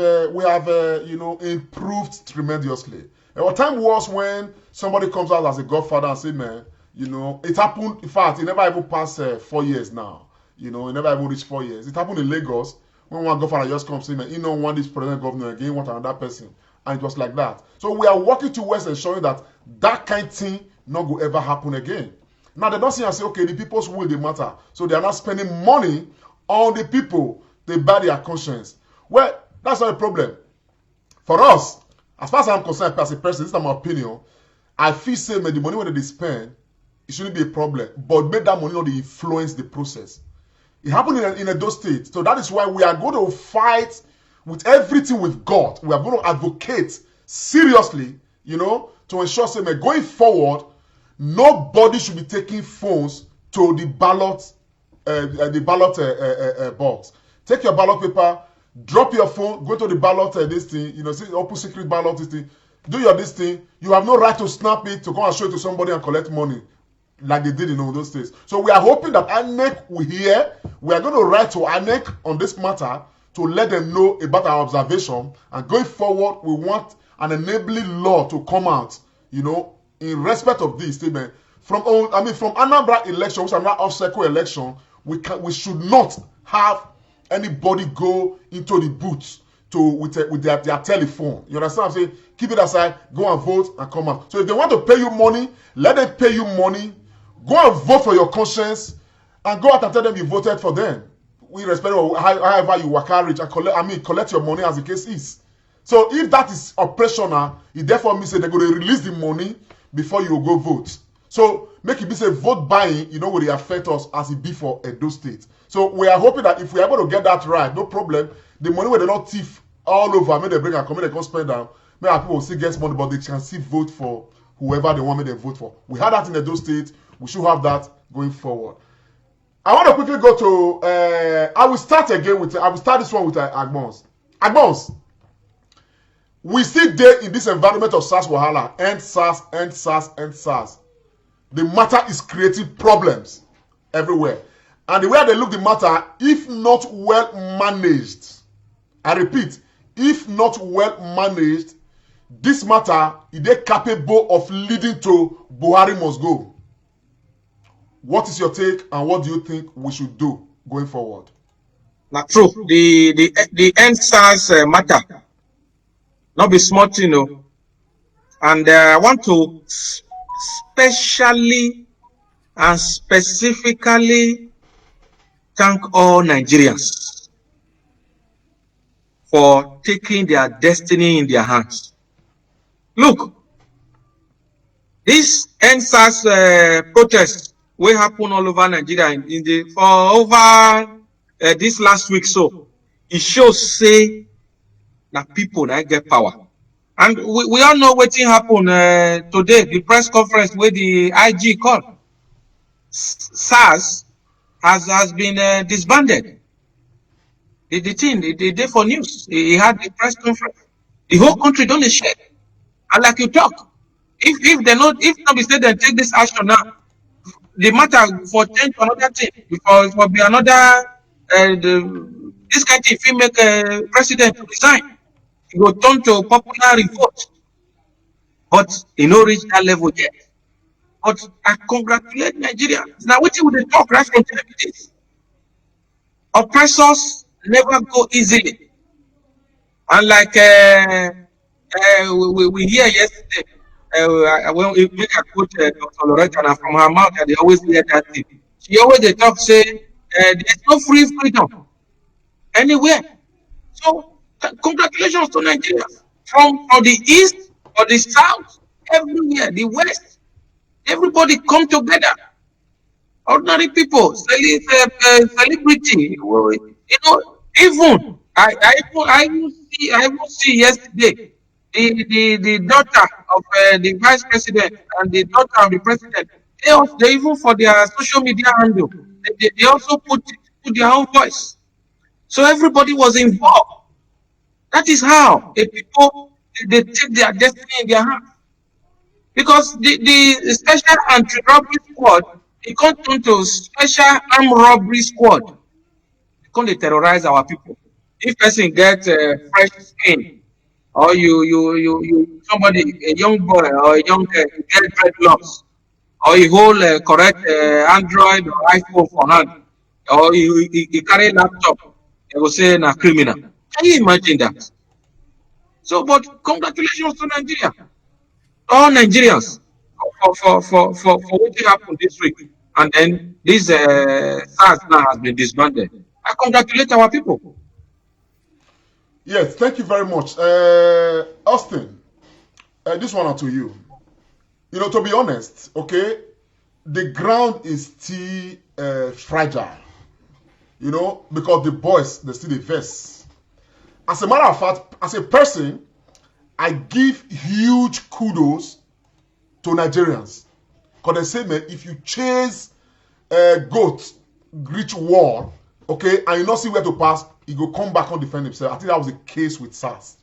improved tremendously. Our time was when somebody comes out as a godfather and say, man, it happened. In fact, it never even passed 4 years now. It never even reached 4 years. It happened in Lagos when one godfather just comes in, man, he don't want this president governor again, he want another person, and it was like that. So we are working towards ensuring that that kind of thing not go ever happen again. Now they don't see and say, okay, the people's will they matter, so they are not spending money on the people. They buy their conscience. Well, that's not a problem. For us, as far as I'm concerned, as a person, this is my opinion, I feel say the money when they spend, it shouldn't be a problem. But make that money not influence the process. It happened in Edo State. So that is why we are going to fight with everything we've got. We are going to advocate seriously, to ensure that going forward, nobody should be taking phones to the ballot box. Take your ballot paper, drop your phone, go to the ballot this thing, see open secret ballot this thing, do this thing. You have no right to snap it to go and show it to somebody and collect money like they did in all those states. So we are hoping that INEC will hear. We are going to write to INEC on this matter to let them know about our observation, and going forward we want an enabling law to come out, in respect of this statement. From Anambra election, which is another off-cycle election, we should not have anybody go into the booth with their telephone. You understand what I'm saying? Keep it aside, go and vote and come out. So if they want to pay you money, let them pay you money. Go and vote for your conscience and go out and tell them you voted for them. Irrespective of however you work out rich and collect your money as the case is. So if that is operational, it therefore means that they're going to release the money before you go vote. So make it be say vote buying, will affect us as it be for Edo State. So we are hoping that if we are able to get that right, no problem. The money where they not thief all over, may they bring and come, they can spend down. May our people still get money, but they can still vote for whoever they want me to vote for. We had that in Edo State. We should have that going forward. I want to quickly go to. I will start again with. I will start this one with Agbons. Agbons. We still there in this environment of SARS wahala. End SARS, end SARS, end SARS. The matter is creating problems everywhere. And the way they look the matter, if not well managed, I repeat, if not well managed, this matter is capable of leading to Buhari must go. What is your take, and what do you think we should do going forward? Now, true. The end SARS matter, not be smart, And I want to specially and specifically thank all Nigerians for taking their destiny in their hands. Look, this end SARS protest will happen all over Nigeria for over this last week. So it shows say that people that get power. And we all know what happened today, the press conference where the IG called. SARS has been disbanded. The thing, the day for news, he had the press conference. The whole country don't share. And like you talk, if not be said they take this action now, the matter for change to another thing, because it will be another this kind of thing. If you make a president resign, it will turn to popular revolt. But it no reach that level yet. But I congratulate Nigerians. Now, what would they talk right from this? Oppressors never go easily. And like we hear yesterday, when we quote Dr. Loretta, and from her mouth, they always hear that thing. She always they talk say there's no freedom anywhere. So congratulations to Nigeria. From the east or the south, everywhere, the west, everybody come together. Ordinary people, celebrity, even I even see yesterday the daughter of the vice president and the daughter of the president. They even for their social media handle, they also put their own voice. So everybody was involved. That is how the people they take their destiny in their hands. Because the special anti-robbery squad, it can turn to special armed robbery squad. It can terrorize our people. If person get fresh skin, or you somebody, a young boy or a young girl, get dreadlocks, or you hold correct Android or iPhone for hand, or you carry laptop, they will say na criminal. Can you imagine that? So, but congratulations to Nigeria. All Nigerians for what happened this week, and then this SARS now has been disbanded. I congratulate our people. Yes, thank you very much, Austin. This one to you. To be honest, okay, the ground is still fragile. you know, because the boys, they still invest. As a matter of fact, as a person, I give huge kudos to Nigerians. Because they say, man, if you chase a goat, reach wall, okay, and you not see where to pass, he go come back and defend himself. I think that was the case with SARS.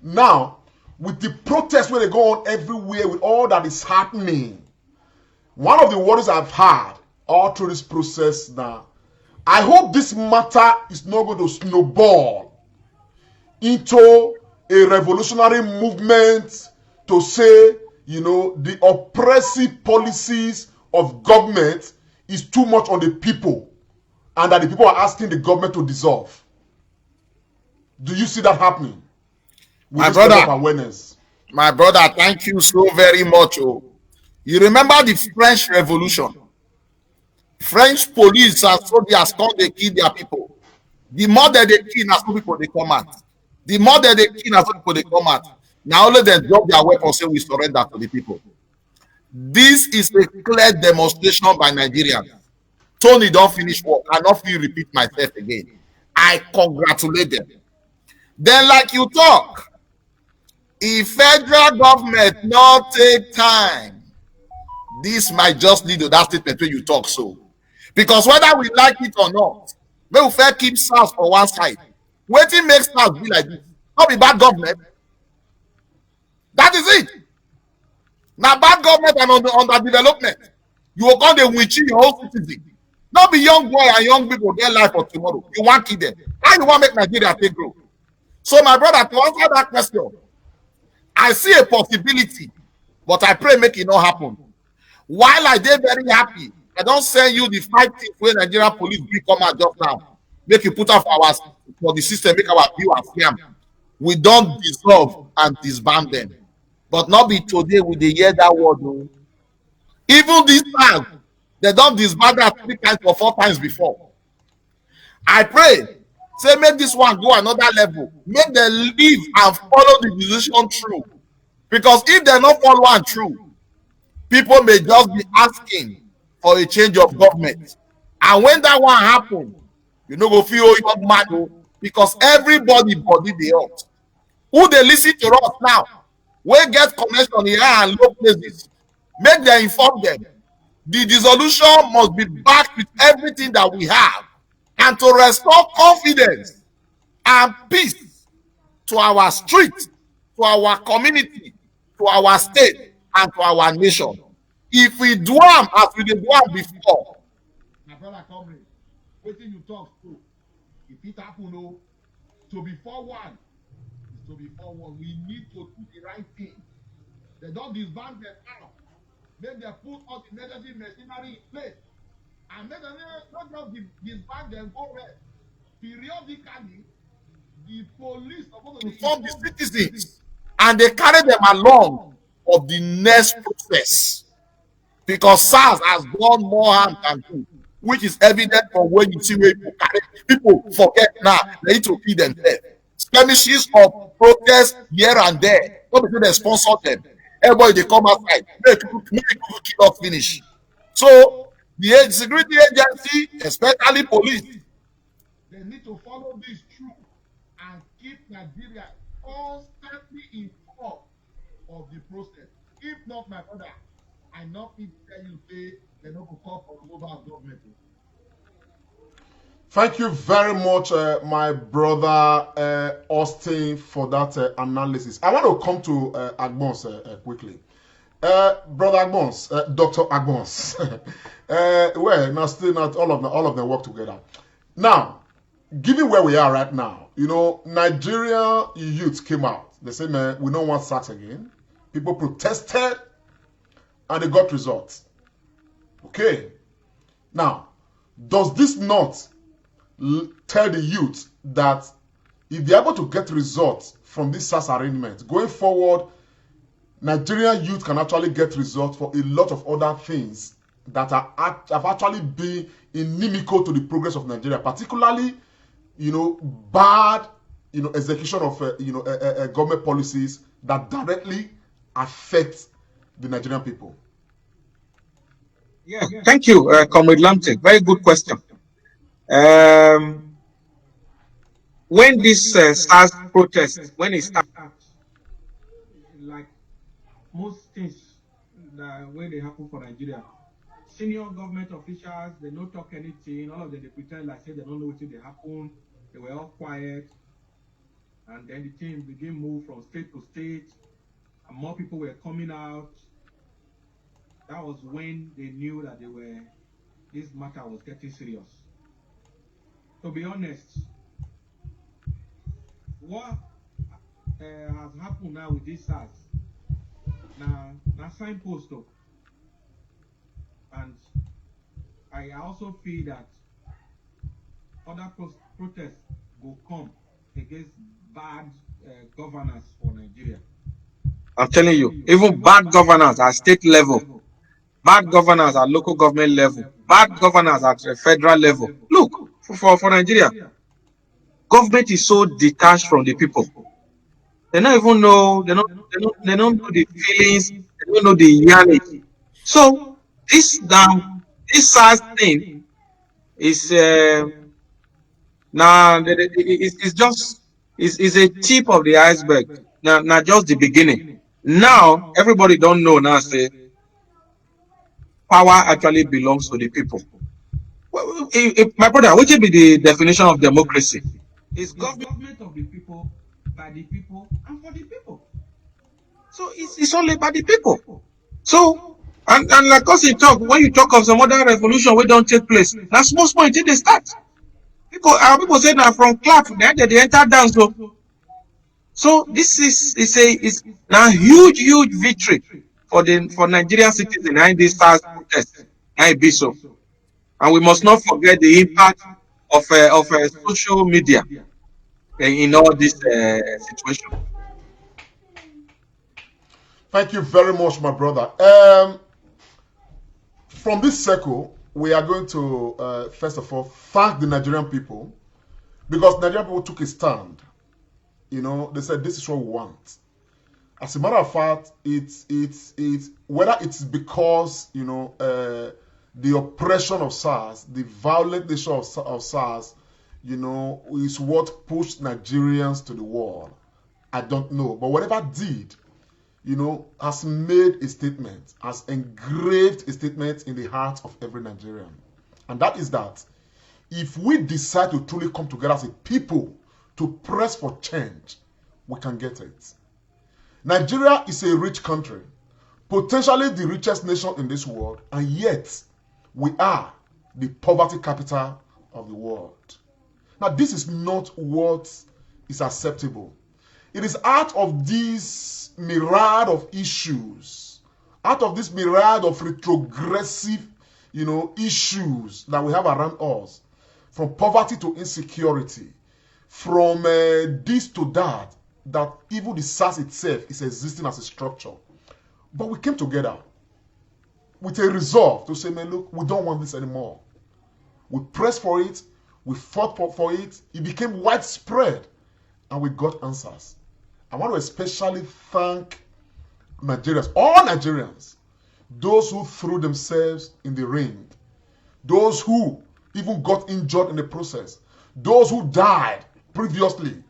Now, with the protests where they go on everywhere, with all that is happening, one of the worries I've had all through this process now, I hope this matter is not going to snowball into a revolutionary movement to say, you know, the oppressive policies of government is too much on the people and that the people are asking the government to dissolve. Do you see that happening? My brother, thank you so very much. Oh. You remember the French Revolution? French police and soldiers come, they kill their people. The more that they kill, as people they come out. The more that they kill, as people they come out. Now only they drop their weapons, say we surrender to the people. This is a clear demonstration by Nigerians. Tony don't finish work. I not feel repeat myself again. I congratulate them. Then, like you talk, if federal government not take time, this might just lead to that statement where you talk so. Because whether we like it or not, we will fair keep SARS on one side. Waiting makes SARS be like this. Not be bad government. That is it. Now bad government and underdevelopment. You will come the winching your whole citizen. Not be young boy and young people get life for tomorrow. You want kill them. How you want make Nigeria take growth? So my brother, to answer that question, I see a possibility, but I pray make it not happen. While I did very happy, I don't send you the 5 things where Nigerian police will come out just now. Make you put up for the system, make our view and scam. We don't dissolve and disband them. But not be today with the hear that word. No. Even this time, they don't disband that 3 times or 4 times before. I pray, say make this one go another level. Make them live and follow the decision through. Because if they not follow one through, people may just be asking for a change of government. And when that one happen, you know go feel young man, because everybody body they out. Who they listen to us now? We get connection here and low places. Make them inform them. The dissolution must be backed with everything that we have, and to restore confidence and peace to our street, to our community, to our state, and to our nation. If we do them as we did do before, my brother Comrade, waiting you talk to, if it happen, to be forward is to be forward. We need to do the right thing. They don't disband them now. Make them put all the necessary machinery in place. And make them not just disband them, go rest. Periodically, the police supposed to inform the citizens and they carry them along of the next process. Because SARS has done more harm than good, which is evident from when you see where people forget now, they need to feed themselves. Skirmishes of protest here and there, not because they sponsor them. Everybody they come outside, make people kill off finish. So the security agency, especially police, they need to follow this through and keep Nigeria constantly informed of the process. If not, my brother, I not need to tell you say they don't go call for removal of government. Thank you very much, my brother Austin, for that analysis. I want to come to Agbons quickly. Brother Agbons, Dr. Agbons. Well, now still not all of them work together. Now, given where we are right now, you know, Nigeria youth came out. They said, man, we don't want SARS again. People protested and they got results. Okay. Now, does this not tell the youth that if they're able to get results from this SARS arrangement, going forward, Nigerian youth can actually get results for a lot of other things that have actually been inimical to the progress of Nigeria, particularly, you know, bad, you know, execution of, government policies that directly affect the Nigerian people. Yeah, thank you, Comrade Lamtek. Very good question. When this SARS protest, when it started, like most things that when they happen for Nigeria, senior government officials, they don't talk anything. All of them, they pretend like say they don't know what they happen. They were all quiet. And then the thing began move from state to state. And more people were coming out. That was when they knew that this matter was getting serious. To be honest, what has happened now with this SARS, now signpost though. And I also feel that other protests will come against bad governance for Nigeria. I'm telling you, even bad governance at state level, bad governance at local government level, bad governance at federal level. Look, for Nigeria, government is so detached from the people. They don't even know, they don't know the feelings, they don't know the reality. So this SARS thing is it's a tip of the iceberg. Now just the beginning. Now everybody don't know now say power actually belongs to the people. Well, my brother, what should be the definition of democracy? It's government of the people, by the people, and for the people. So it's only by the people. So and like us you talk, when you talk of some other revolution we don't take place, now small until they start. People say now from clap, then they enter dance. So this is now huge victory for Nigerian citizens in this SARS protest. And be so. And we must not forget the impact of social media in all this situation. Thank you very much, my brother. From this circle, we are going to first of all thank the Nigerian people, because Nigerian people took a stand. You know, they said this is what we want. As a matter of fact, it's whether it's because the oppression of SARS, the violent nature of SARS, is what pushed Nigerians to the wall. I don't know, but whatever did, has made a statement, has engraved a statement in the heart of every Nigerian. And that is that if we decide to truly come together as a people to press for change, we can get it. Nigeria is a rich country, potentially the richest nation in this world, and yet we are the poverty capital of the world. Now, this is not what is acceptable. It is out of this myriad of issues, out of this myriad of retrogressive, issues that we have around us, from poverty to insecurity, from this to that even the SARS itself is existing as a structure. But we came together with a resolve to say, man, look, we don't want this anymore. We pressed for it, we fought for it, it became widespread, and we got answers. I want to especially thank Nigerians, all Nigerians, those who threw themselves in the ring, those who even got injured in the process, those who died previously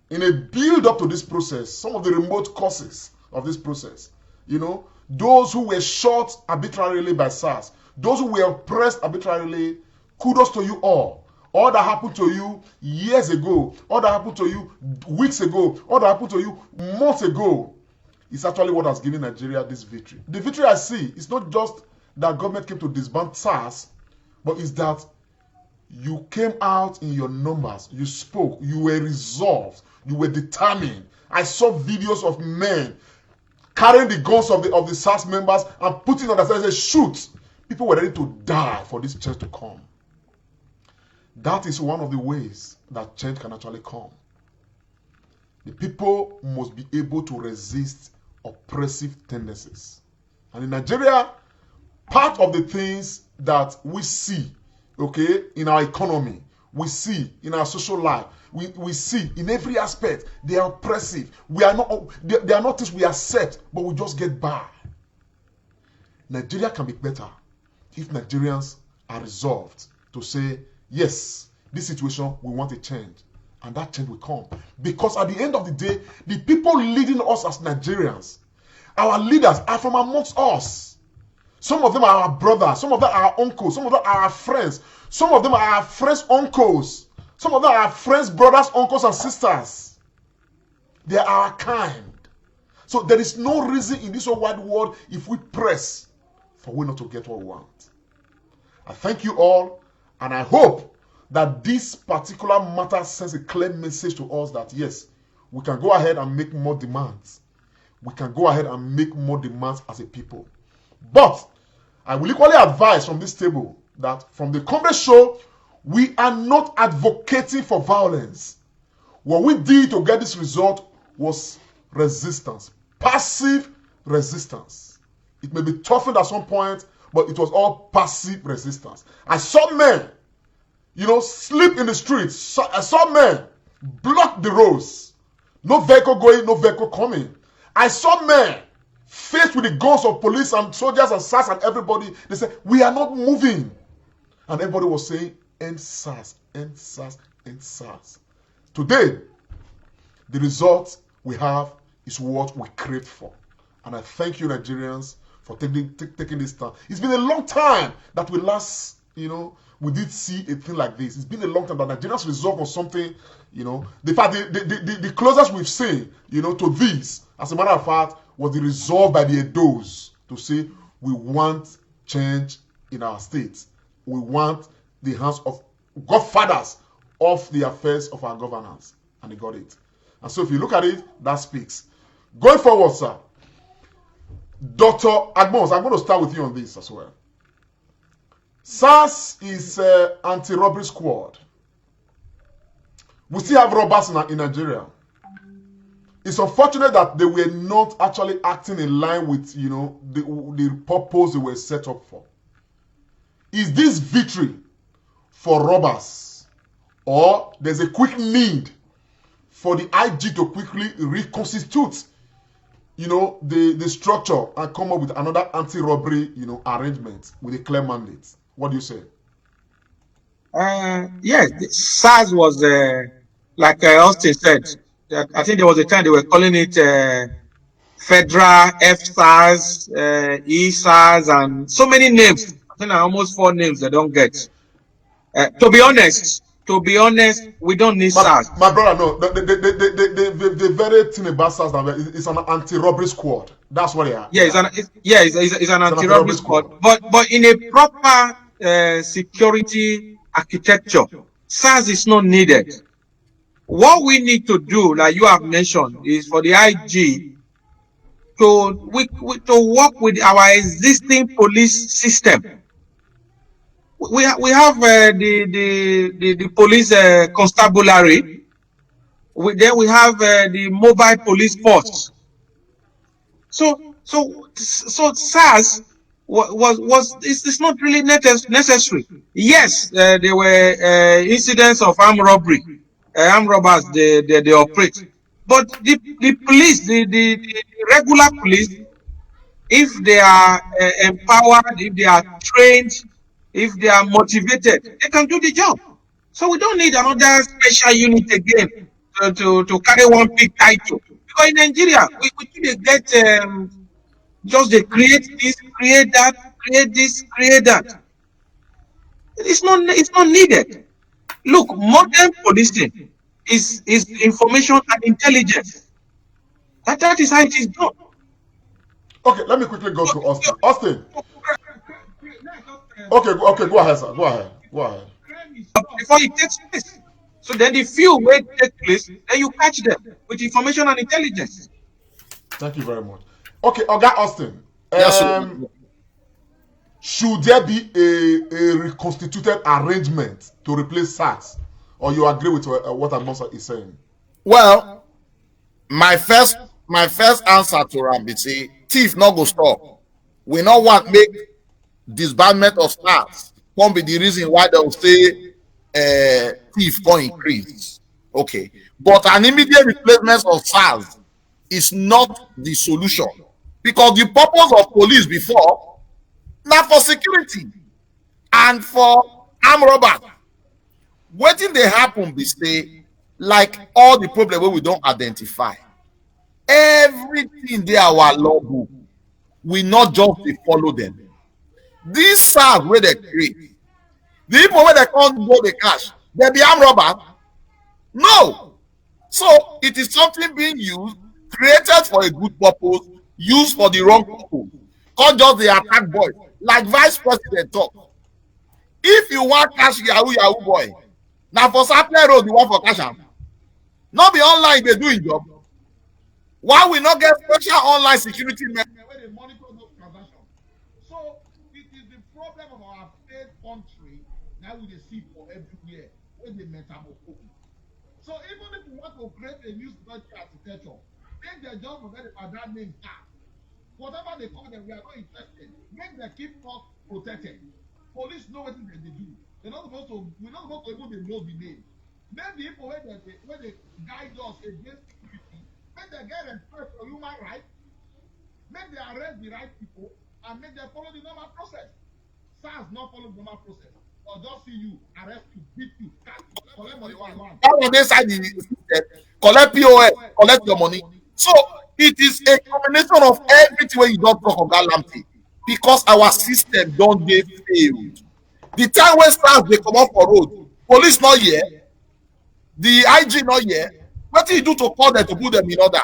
in a build-up to this process, some of the remote causes of this process, those who were shot arbitrarily by SARS, those who were oppressed arbitrarily, kudos to you all. All that happened to you years ago, all that happened to you weeks ago, all that happened to you months ago, is actually what has given Nigeria this victory. The victory I see is not just that government came to disband SARS, but is that you came out in your numbers, you spoke, you were resolved, you were determined. I saw videos of men carrying the guns of the SARS members and putting on the side and say, shoot. People were ready to die for this change to come. That is one of the ways that change can actually come. The people must be able to resist oppressive tendencies. And in Nigeria, part of the things that we see, in our economy, we see in our social life, we see in every aspect, they are oppressive. They are not things we accept, but we just get by. Nigeria can be better if Nigerians are resolved to say, yes, this situation, we want a change. And that change will come. Because at the end of the day, the people leading us as Nigerians, our leaders are from amongst us. Some of them are our brothers, some of them are our uncles, some of them are our friends, some of them are our friends' uncles, some of them are our friends' brothers, uncles, and sisters. They are our kind. So there is no reason in this whole wide world, if we press, for we not to get what we want. I thank you all, and I hope that this particular matter sends a clear message to us that yes, we can go ahead and make more demands. We can go ahead and make more demands as a people. But I will equally advise from this table that from the Comrade show, we are not advocating for violence. What we did to get this result was resistance, passive resistance. It may be toughened at some point, but it was all passive resistance. I saw men, sleep in the streets. I saw men block the roads. No vehicle going, no vehicle coming. I saw men faced with the guns of police and soldiers and SARS and everybody. They said, we are not moving. And everybody was saying, end SARS, end SARS, end SARS. Today, the result we have is what we craved for. And I thank you, Nigerians, for taking this time. It's been a long time that we we did see a thing like this. It's been a long time that Nigerians resolve on something, the closest we've seen, to this, as a matter of fact, was the resolve by the Edos to say, we want change in our state. We want the hands of godfathers of the affairs of our governance. And they got it. And so if you look at it, that speaks. Going forward, sir, Dr. Agbons, I'm going to start with you on this as well. SARS is anti-robbery squad. We still have robbers in Nigeria. It's unfortunate that they were not actually acting in line with, the purpose they were set up for. Is this victory for robbers, or there's a quick need for the IG to quickly reconstitute, the structure and come up with another anti-robbery, arrangement with a clear mandate? What do you say? Yes, SARS was, like Austin said, I think there was a time they were calling it Federal, FSARS, ESARS, and so many names. I think almost 4 names they don't get. To be honest, we don't need SARS. My brother, no, the very thing about SARS is an anti-robbery squad. That's what they are. Yeah, it's an anti-robbery squad. But in a proper security architecture, SARS is not needed. What we need to do, like you have mentioned, is for the IG to work with our existing police system. We have the police constabulary. Then we have the mobile police force. So SARS it's not really necessary. Yes, there were incidents of armed robbery, armed robbers they operate, but the police, the regular police, if they are empowered, if they are trained, if they are motivated, they can do the job. So we don't need another special unit again to carry one big title. Because in Nigeria, we could get just they create this, create that, create this, create that. It's not needed. Look, modern policing is information and intelligence. That is how it is done. Okay, let me quickly go to Austin. Austin. Okay, go ahead, sir. Go ahead. Before it takes place. So then the few will take place, then you catch them with information and intelligence. Thank you very much. Okay, Oga Austin. Yes, should there be a reconstituted arrangement to replace SARS? Or you agree with what Amonsa is saying? well, my first answer to Ram be say thief not go stop. We not want make disbandment of SARS won't be the reason why they'll say thief can increase. Okay, but an immediate replacement of SARS is not the solution, because the purpose of police before, not for security and for armed robbers. Wetin dey happen be say, like all the problem wey we don identify, everything dey our law book. We not just dey follow them. These SARS wey they create, the people wey they can't go the cash, they be armed robbers? No. So it is something being used, created for a good purpose, used for the wrong purpose. Can't just the attack boys. Like Vice President talk. If you want cash Yahoo Yahoo boy, now for Sapler Road you want for cash am. Not be online they do job. Why we not get special online security men where they monitor those transactions? So it is the problem of our failed country that we dey see for everywhere where they metamorphose. So even if we want to create a new security architecture, make them just forget about that name tag. Whatever they call them, we are not interested. Make them keep us protected. Police know what they do. We're not supposed to even know the name. Make the people where they guide us against security, make them get respect for human rights, make them arrest the right people, and make them follow the normal process. SARS not follow the normal process. Or just see you, arrest you, beat you, catch you, collect money one. That one inside the system, collect POS, collect your money. So it is a combination of everything when you don't talk of that lampy, because our system don't dey failed. The time when SARS they come up for road, police not here, the IG not here. What do you do to call them to put them in order?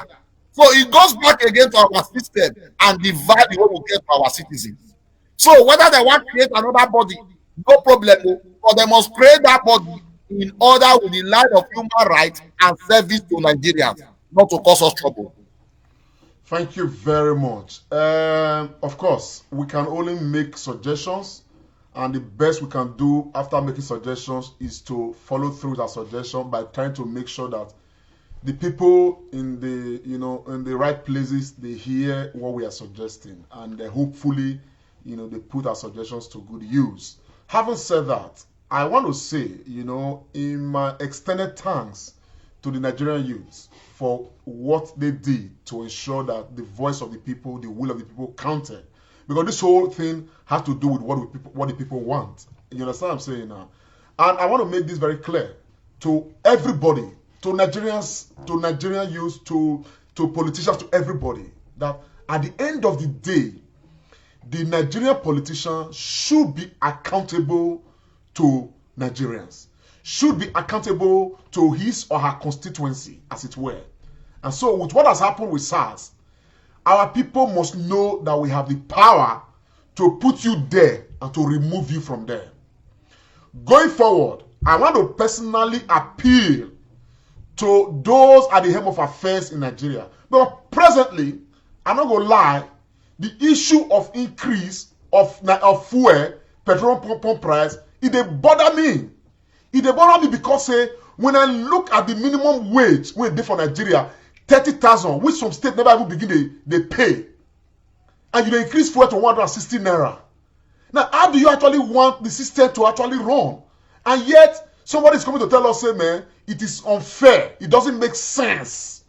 So it goes back again to our system and the value we will get for our citizens. So whether they want to create another body, no problem, but they must create that body in order with the line of human rights and service to Nigerians, not to cause us trouble. Thank you very much. Of course, we can only make suggestions, and the best we can do after making suggestions is to follow through with our suggestion by trying to make sure that the people in the right places, they hear what we are suggesting, and hopefully they put our suggestions to good use. Having said that, I want to say, in my extended thanks to the Nigerian youths for what they did to ensure that the voice of the people, the will of the people counted. Because this whole thing has to do with what the people want. You understand what I'm saying now? And I want to make this very clear to everybody, to Nigerians, to Nigerian youth, to politicians, to everybody, that at the end of the day, the Nigerian politician should be accountable to Nigerians, should be accountable to his or her constituency, as it were. And so with what has happened with SARS, our people must know that we have the power to put you there and to remove you from there. Going forward, I want to personally appeal to those at the helm of affairs in Nigeria. But presently, I'm not going to lie, the issue of increase of fuel, petrol pump price, it dey bother me. It dey bother me because when I look at the minimum wage wey dey for Nigeria, 30,000, which some states never even begin they pay, and you dey increase fuel to 160 naira. Now, how do you actually want the system to actually run? And yet, somebody is coming to tell us, say, man, it is unfair. It doesn't make sense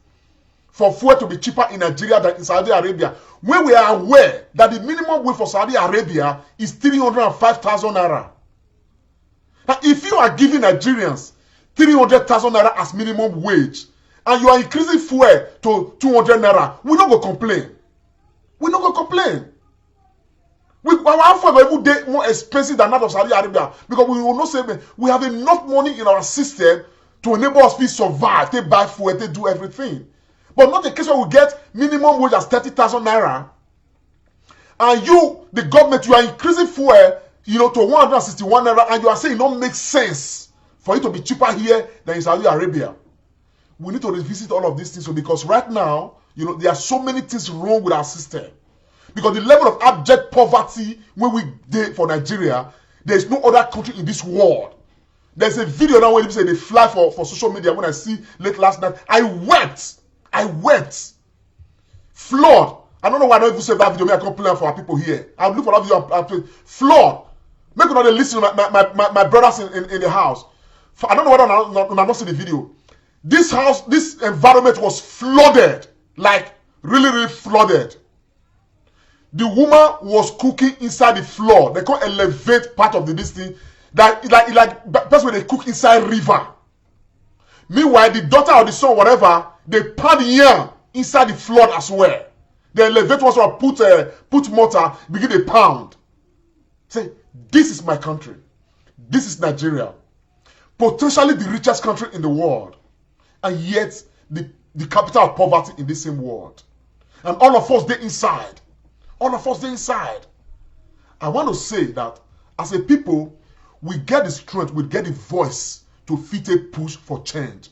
for fuel to be cheaper in Nigeria than in Saudi Arabia, when we are aware that the minimum wage for Saudi Arabia is 305,000 naira. Now, if you are giving Nigerians 300,000 naira as minimum wage, and you are increasing fuel to 200 naira, we don't go complain. We don't go complain. Our fuel will be more expensive than that of Saudi Arabia, because we will not say we have enough money in our system to enable us to survive, to buy fuel, to do everything. But not the case where we get minimum wage as 30,000 naira, and you, the government, you are increasing fuel, to 161 naira, and you are saying it don't make sense for it to be cheaper here than in Saudi Arabia. We need to revisit all of these things, because right now, there are so many things wrong with our system. Because the level of abject poverty when we did for Nigeria, there is no other country in this world. There's a video now where they say they fly for social media. When I see late last night, I wept. Flood. I don't know why I don't even say that video. I complain for our people here. I'll look for that video. Flood. Make sure they listen to my brothers in the house. I don't know whether I'm not seeing the video. This house, this environment was flooded. Like, really, really flooded. The woman was cooking inside the floor. They can't elevate part of this thing. that that's where they cook inside river. Meanwhile, the daughter or the son, whatever, they pound yam inside the flood as well. The elevator was put mortar, begin a pound. Say, this is my country. This is Nigeria. Potentially the richest country in the world. And yet, the capital of poverty in this same world. And all of us, they're inside. All of us, they're inside. I want to say that as a people, we get the strength, we get the voice to fit a push for change.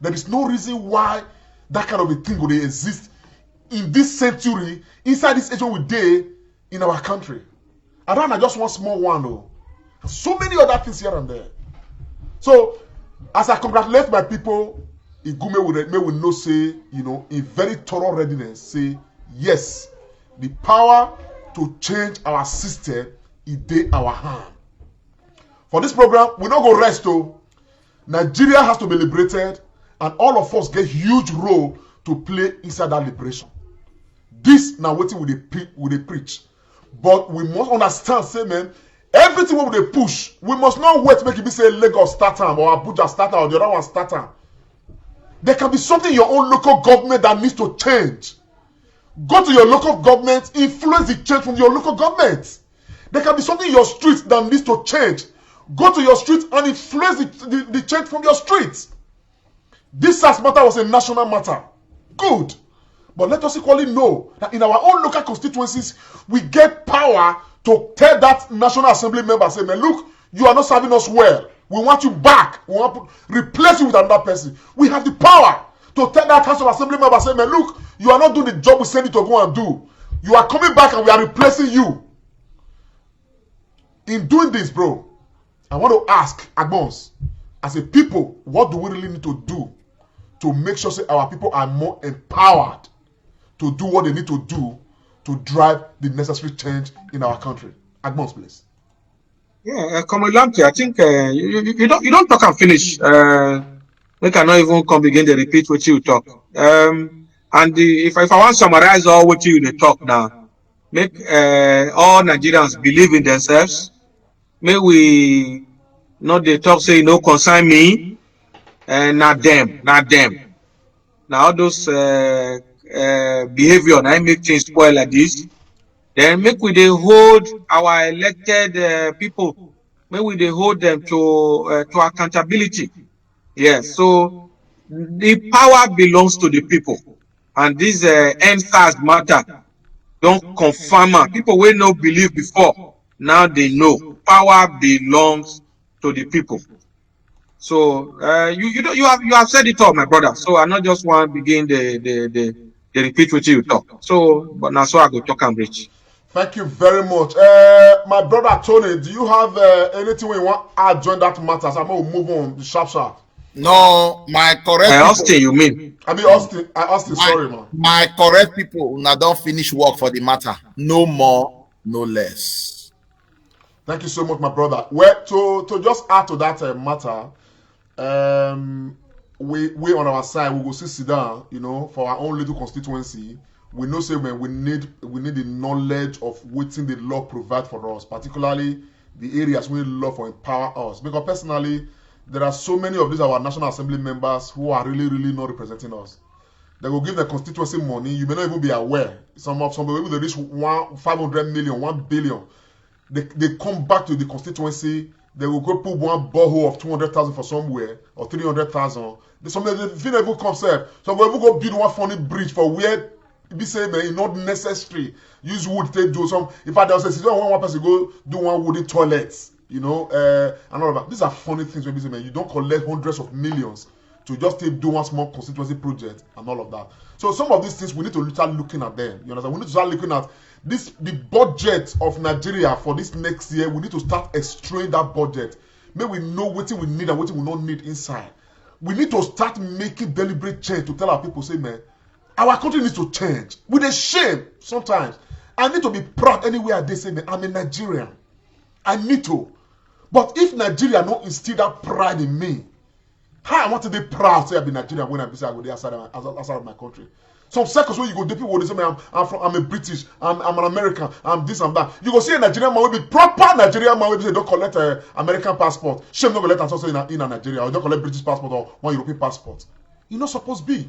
There is no reason why that kind of a thing would exist in this century, inside this age we day in our country. I don't know, just one small one though. So many other things here and there. So, as I congratulate my people, Igume will know say, in very thorough readiness, say, yes, the power to change our system is in our hand. For this program, we don't go rest though. Nigeria has to be liberated, and all of us get huge role to play inside that liberation. This now what we preach. But we must understand, say man, everything we they push, we must not wait make it be say Lagos start time or Abuja start time or the other one start time. There can be something in your own local government that needs to change. Go to your local government, influence the change from your local government. There can be something in your streets that needs to change. Go to your streets and influence the change from your streets. This SARS matter was a national matter. Good. But let us equally know that in our own local constituencies, we get power to tell that National Assembly member, say, man, look, you are not serving us well. We want you back. We want to replace you with another person. We have the power to tell that House of Assembly member, say, man, look, you are not doing the job we sent you to go and do. You are coming back and we are replacing you. In doing this, bro, I want to ask Agbons, as a people, what do we really need to do to make sure say our people are more empowered to do what they need to do to drive the necessary change in our country? Agbons, please. Yeah, Comrade Lamptey, I think you don't talk and finish. We cannot even come begin to repeat what you talk. If I want to summarize all what you talk now, make all Nigerians believe in themselves. May we not they talk say no concern me, not them. Now all those behavior now make things spoil like this. Then make we they hold our elected people. May we they hold them to accountability. Yes. So the power belongs to the people, and this NSAS matter don't confirm. People will not believe before. Now they know power belongs to the people. So you have said it all, my brother. So I not just want to begin the repeat what you talk. So but now so I go talk and reach. Thank you very much. My brother Tony, do you have anything you want to add join that matter? So I'm going to move on sharp. No, my correct people. Austin, you mean? I mean Austin, sorry, man. My correct people now don't finish work for the matter. No more, no less. Thank you so much, my brother. Well, to just add to that matter, we on our side we go sit down, for our own little constituency. We know say when we need the knowledge of what the law provide for us, particularly the areas where law for empower us. Because personally, there are so many of these our National Assembly members who are really not representing us. They will give the constituency money. You may not even be aware. Some people they reach 500 million, 1 billion. They come back to the constituency. They will go put one borehole of 200,000 for somewhere or 300,000. Some they even concept. Some will even go build one funny bridge for where be say man, not necessary. Use wood to do some. In fact, there was a situation one person go do one wooden toilets, and all of that. These are funny things when you say man, you don't collect hundreds of millions to just do one small constituency project and all of that. So some of these things we need to start looking at them. You understand? We need to start looking at the budget of Nigeria for this next year. We need to start extracting that budget. Maybe we know what we need and what we don't need inside. We need to start making deliberate change to tell our people, say man, our country needs to change. With a shame sometimes. I need to be proud anywhere they say, man, I'm a Nigerian. I need to. But if Nigeria don't instill that pride in me, how I want to be proud say I be Nigerian when I be say I go there outside of my country. Some circles where you go, the people will say, I'm a British, I'm an American, I'm this and that. You go see a Nigerian man will be proper Nigerian man will say don't collect an American passport. Shame not collect also in a Nigeria, or don't collect British passport or one European passport. You're not supposed to be.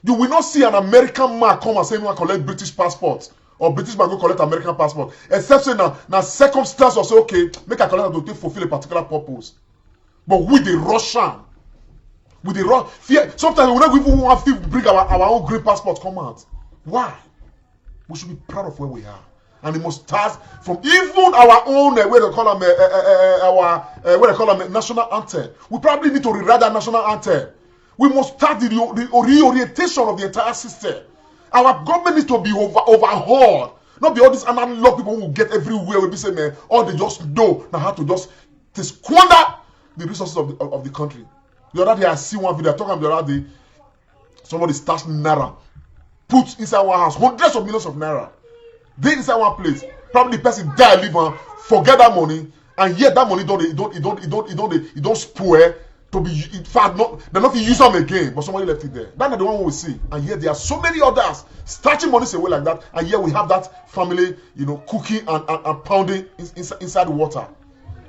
You will not see an American man come and say, I collect British passport. Or British man go collect American passport. Except say now circumstance or say, okay, make a collect to fulfill a particular purpose. But with the Russian, with the fear, sometimes we don't even want to bring our own green passport come out. Why? We should be proud of where we are. And it must start from even our own where they call them national anthem. We probably need to rewrite that national anthem. We must start the reorientation of the entire system. Our government needs to be overhauled. Not be all these analog people who will get everywhere. We be saying, man, all they just know now how to just squander the resources of the country. The other day I see one video talking about the other day. Somebody stashed naira, put inside one house, hundreds of millions of naira. They inside one place. Probably the person die, live and forget that money, and yet that money don't spoil. To be, in fact, they're not use them again, but somebody left it there. That's not the one we see. And yet there are so many others starting money away like that, and yet we have that family, cooking and pounding inside the water.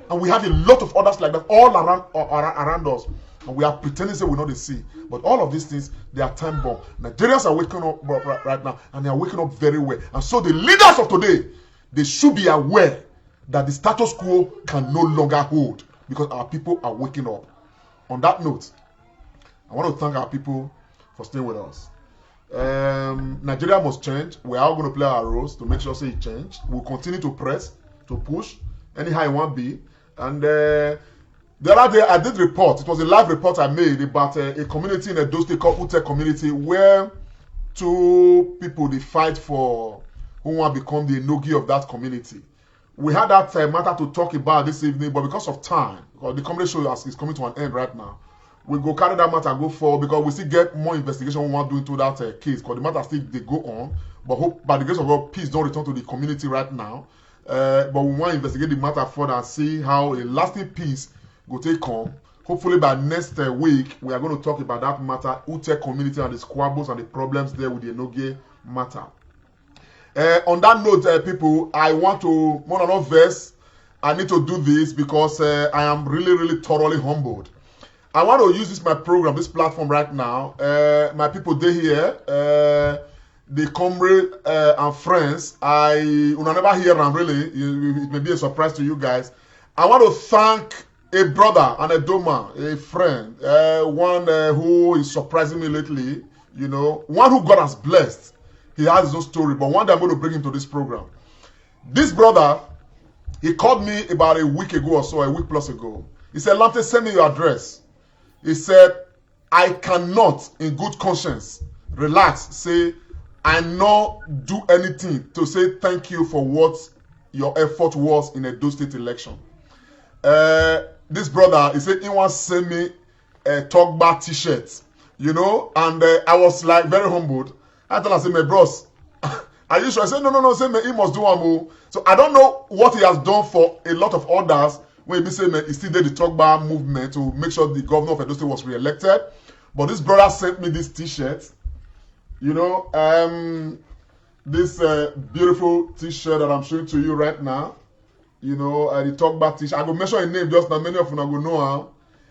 And we have a lot of others like that all around us. And we are pretending say we know the sea. But all of these things, they are time bomb. Nigerians are waking up right now, and they are waking up very well. And so the leaders of today, they should be aware that the status quo can no longer hold because our people are waking up. On that note, I want to thank our people for staying with us. Nigeria must change. We are all going to play our roles to make sure say it change. We'll continue to press, to push, anyhow it won't be. And the other day I did report. It was a live report I made about a community in Edo State called Ute community where two people they fight for who want to become the Enogi of that community. We had that matter to talk about this evening, but because of time, because the Comrade show is coming to an end right now, we go carry that matter and go forward because we still get more investigation we want to do into that case because the matter still they go on. But hope by the grace of God, peace don't return to the community right now. But we want to investigate the matter further and see how a lasting peace go take on. Hopefully by next week, we are going to talk about that matter, Ute community and the squabbles and the problems there with the Enoge matter. On that note, people, I want to, more than not verse, I need to do this because I am really, really thoroughly humbled. I want to use this my program, this platform right now. My people, they here, the Comrade and friends, will never hear them really. It may be a surprise to you guys. I want to thank a brother and a doma, a friend, one who is surprising me lately, one who God has blessed. He has his own story, but one day I'm going to bring him to this program. This brother, he called me about a week ago or so, a week plus ago. He said, Lante, send me your address. He said, I cannot, in good conscience, relax, say, I not do anything to say thank you for what your effort was in a Edo State election. This brother, he said, he wants to send me a talk back t-shirt, and I was like very humbled. I told him, I said, my bros, are you sure? I said, no, say, he must do one more. So I don't know what he has done for a lot of others when he said he still did the talk bar movement to make sure the governor of Edo State was re-elected. But this brother sent me this t-shirt, this beautiful t-shirt that I'm showing to you right now, the talk bar t-shirt. I will mention a name just now, many of you will know how.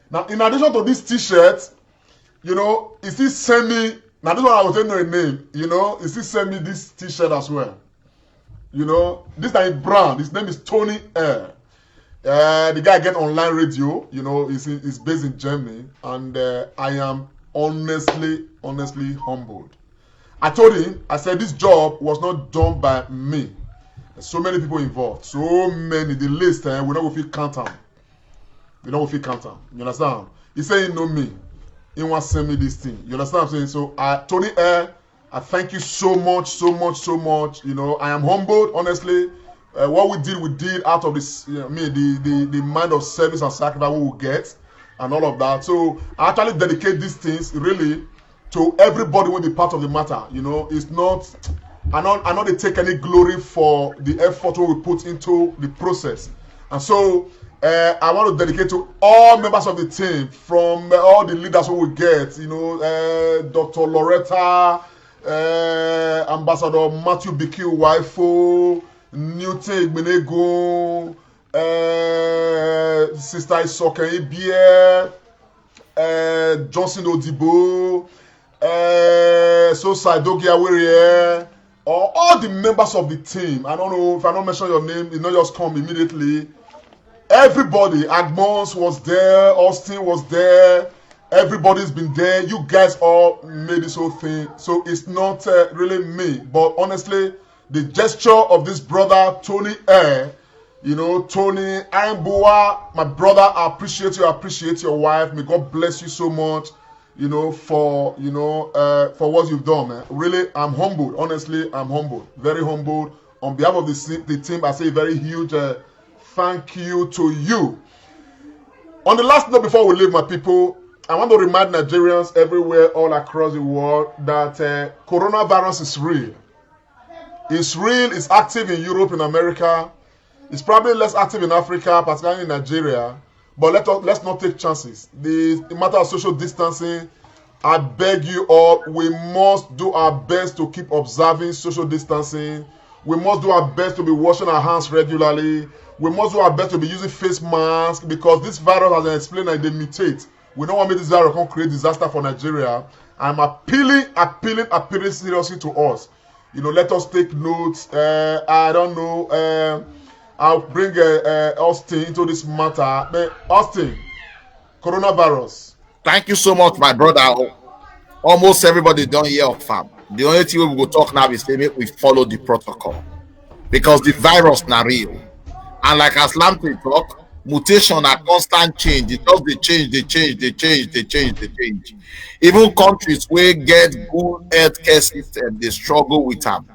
Now, in addition to this t-shirt, he still sent me. Now this one I will tell you a name, he still sent me this t-shirt as well. This is brand, his name is Tony Air. The guy get online radio, he's based in Germany, and I am honestly humbled. I told him, I said this job was not done by me. There's so many people involved, so many, the list, we don't go fit count them. You understand? He said he know me. He wants to send me this thing. You understand what I'm saying? So, Tony Air, I thank you so much. I am humbled, honestly. What we did out of this, the mind of service and sacrifice we will get, and all of that. So, I actually dedicate these things really to everybody who will be part of the matter. It's not, I not they take any glory for the effort we put into the process. And so, I want to dedicate to all members of the team, from all the leaders who we get, Dr. Loretta, Ambassador Matthew Biki Waifo, Newton Igbenego, Sister Isoke Ibie, Johnson Odibo, so Saidogi Awere, or all the members of the team. I don't know if I don't mention your name, you know, just come immediately. Everybody, Agmons was there, Austin was there, everybody's been there. You guys all made this whole thing, so it's not really me, but honestly, the gesture of this brother Tony you know, Tony Aimboa, my brother, I appreciate you. I appreciate your wife. May God bless you so much, you know, for for what you've done, man. Really, I'm humbled. Honestly, I'm humbled. Very humbled. On behalf of the team, I say a very huge thank you to you. On the last note, before we leave, my people, I want to remind Nigerians everywhere, all across the world, that coronavirus is real. It's real. It's active in Europe, in America. It's probably less active in Africa, particularly in Nigeria. But let's not take chances. The matter of social distancing, I beg you all, we must do our best to keep observing social distancing. We must do our best to be washing our hands regularly. We must do our best to be using face masks, because this virus, as I explained, they mutate. We don't want to make this virus come create disaster for Nigeria. I'm appealing seriously to us. You know, let us take notes. I don't know. I'll bring Austin into this matter. But Austin, coronavirus. Thank you so much, my brother. Almost everybody don't hear of him. The only thing we will talk now is make we follow the protocol, because the virus na real. And like Aslam talk, mutation are constant change. It does they change. Even countries where get good healthcare system, they struggle with them.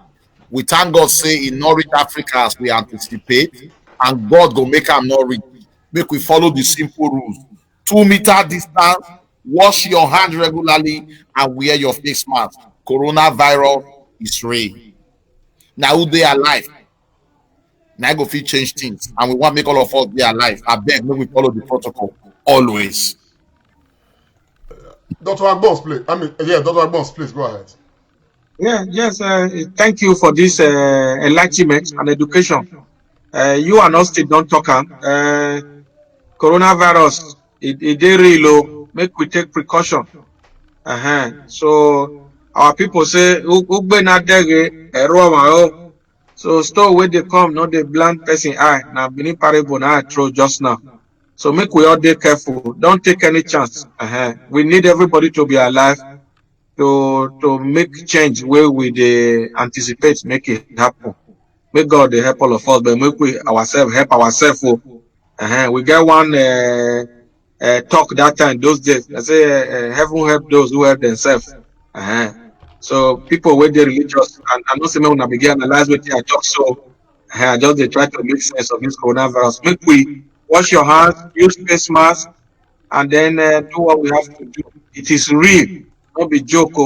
We thank God say in not reach Africa as we anticipate, and God go make them not reach. Make we follow the simple rules: 2-meter distance, wash your hands regularly, and wear your face mask. Coronavirus is real. Now who they alive? Now I go fit change things, and we want make all of us be alive. I beg, make we follow the protocol always. Dr. Agbons, please. Dr. Agbons, please go ahead. Yeah, yes. Thank you for this enlightenment and education. You and Austin don't talk. Coronavirus, it dey real. Oh, make we take precaution. So our people say, "Ugbe na dege ero ma." So store where they come, not the blind person eye. Now Benin parable na I throw just now. So make we all dey careful. Don't take any chance. We need everybody to be alive to make change where we dey anticipate make it happen. Make God dey help all of us, but make we ourselves help ourselves. We get one talk that time those days. I say heaven help those who help themselves. So people wey dey religious, and I know say make una begin analyze wetin I talk. So I just dey try to make sense of this coronavirus. Make we wash your hands, use face mask, and then do what we have to do. It is real, not be joke.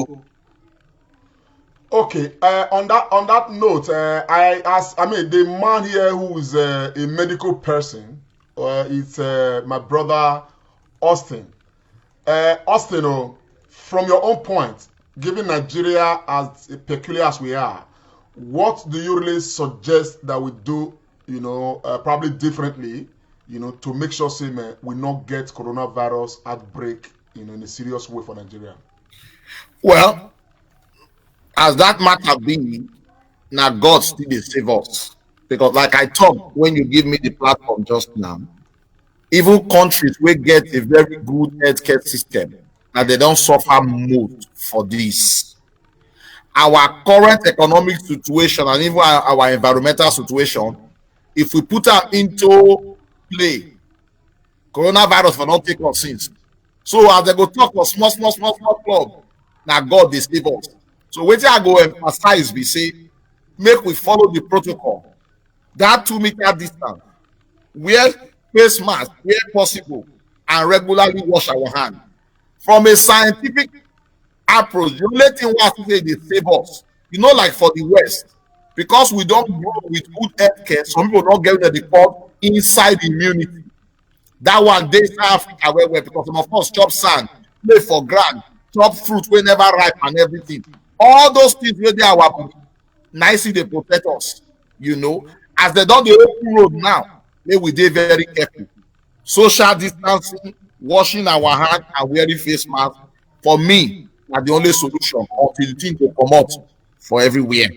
Okay. On that note, the man here who is a medical person, it's my brother Austin. Austin, from your own point, given Nigeria as peculiar as we are, what do you really suggest that we do? You know, probably differently. You know, to make sure, say, man, we not get coronavirus outbreak, you know, in a serious way for Nigeria. Well, as that matter be, now God still dey save us. Because like I talked when you give me the platform just now, even countries wey get a very good healthcare system, and they don't suffer most for this. Our current economic situation and even our environmental situation, if we put am into play, coronavirus for not take us since. So as they go talk for small club, now God dey save us. So wetin I go emphasize be say, make we follow the protocol. That 2-meter distance, wear face mask where possible, and regularly wash our hand. From a scientific approach, the only thing we have to say dey save us. You know, like for the West, because we don't grow with good healthcare, some people don't get what they call inside immunity. That one dey South Africa well, because some of us chop sand, play for ground, chop fruit wey never ripe and everything. All those things where they are our nicely they protect us, you know. As they don't the open road now, they will be very careful. Social distancing, washing our hands, and wearing face masks, for me, are the only solution until the thing will come out for everywhere.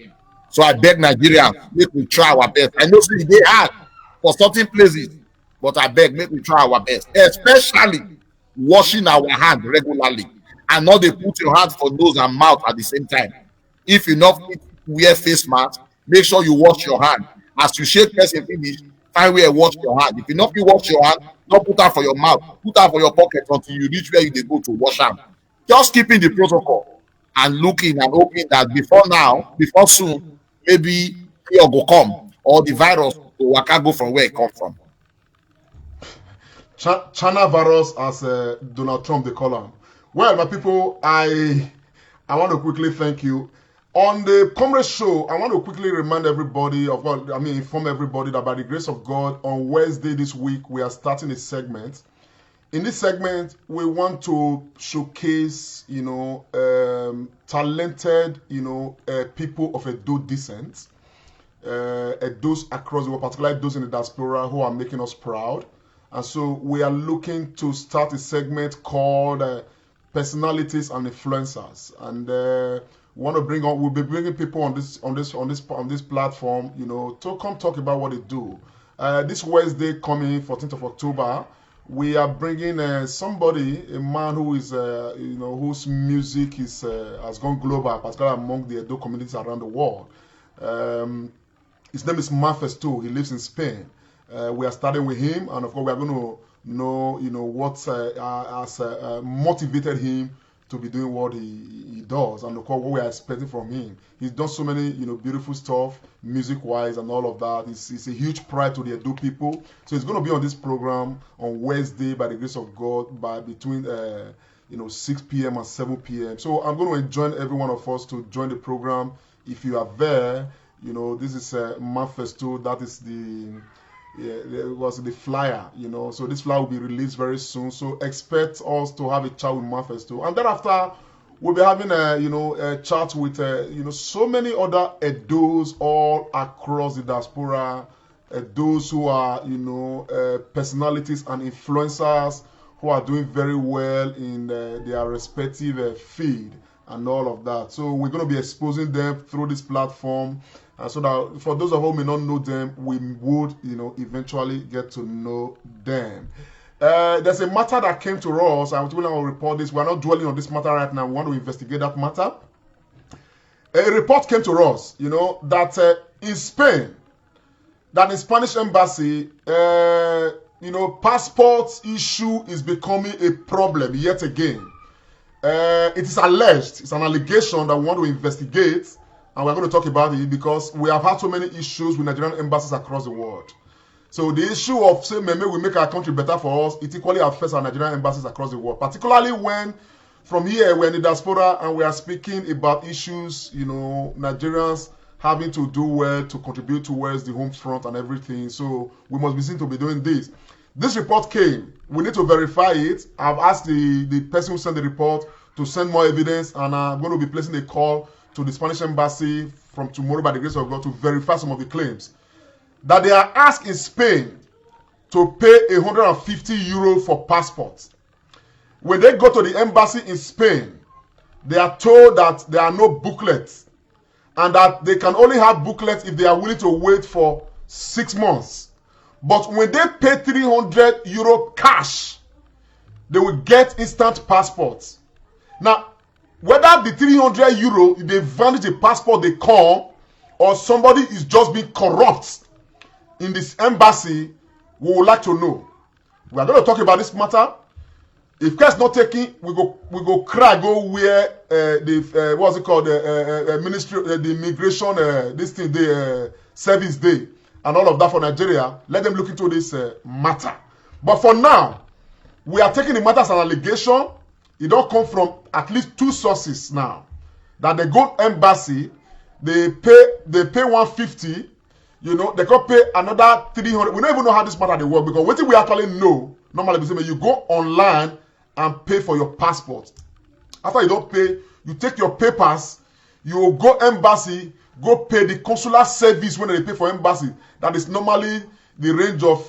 So I beg Nigerians, make we try our best. I know say they hard for certain places, but I beg, make we try our best, especially washing our hands regularly and not they put your hands for nose and mouth at the same time. If you not fit wear face mask, make sure you wash your hand. As you shake person finish, find where wash your hand. If you not fit wash your hand, not put am for your mouth, put am for your pocket until you reach where you dey go to wash am. Just keeping the protocol and looking and hoping that before now, before soon, maybe cure go come or the virus go waka go from where e come from. China virus, as Donald Trump they call him. Well, my people, I want to quickly thank you. On the Comrade show, I want to quickly remind everybody of what I mean, inform everybody that by the grace of God, on Wednesday this week, we are starting a segment. In this segment, we want to showcase, talented, people of Edo descent, those across the world, particularly those in the diaspora who are making us proud. And so we are looking to start a segment called Personalities and Influencers. And want to bring on, we'll be bringing people on this platform, to come talk about what they do. This Wednesday coming, 14th of October, we are bringing somebody, a man who is, whose music is has gone global, particularly among the Edo communities around the world. His name is Mafesto. He lives in Spain. We are starting with him, and of course, we are going to know, what has motivated him to be doing what he does, and of course, what we are expecting from him. He's done so many, beautiful stuff, music-wise, and all of that. It's a huge pride to the Edo people. So he's going to be on this program on Wednesday, by the grace of God, by between 6 p.m. and 7 p.m. So I'm going to enjoin every one of us to join the program. If you are there, this is Manifesto. That is it was the flyer, so this flyer will be released very soon. So expect us to have a chat with Manifesto, and thereafter we'll be having a chat with so many other Edos all across the diaspora, those who are personalities and influencers who are doing very well in their respective field and all of that. So we're going to be exposing them through this platform. So that for those of us who may not know them, we would, eventually get to know them. There's a matter that came to us. I will now report this. We're not dwelling on this matter right now. We want to investigate that matter. A report came to us, that in Spain, that the Spanish embassy, passport issue is becoming a problem yet again. It is alleged, it's an allegation that we want to investigate. And we're going to talk about it because we have had so many issues with Nigerian embassies across the world. So the issue of, say, maybe we make our country better for us, it equally affects our Nigerian embassies across the world. Particularly when, from here, we're in the diaspora and we are speaking about issues, Nigerians having to do well to contribute towards the home front and everything. So we must be seen to be doing this. This report came. We need to verify it. I've asked the person who sent the report to send more evidence, and I'm going to be placing a call to the Spanish embassy from tomorrow by the grace of God to verify some of the claims. That they are asked in Spain to pay 150 euro for passports. When they go to the embassy in Spain, they are told that there are no booklets and that they can only have booklets if they are willing to wait for 6 months. But when they pay 300 euro cash, they will get instant passports. Now, whether the 300 euro, if they vanish the passport, they come, or somebody is just being corrupt in this embassy, we would like to know. We are going to talk about this matter. If care is not taken, we go cry, go where what's it called, ministry, the immigration, this thing, the service day, and all of that for Nigeria. Let them look into this matter. But for now, we are taking the matter as an allegation. It don't come from at least 2 sources now. That they go embassy, they pay 150, they can pay another 300. We don't even know how this matter they work, because what we actually know, normally we say you go online and pay for your passport. After you don't pay, you take your papers, You will go embassy, go pay the consular service when they pay for embassy. That is normally the range of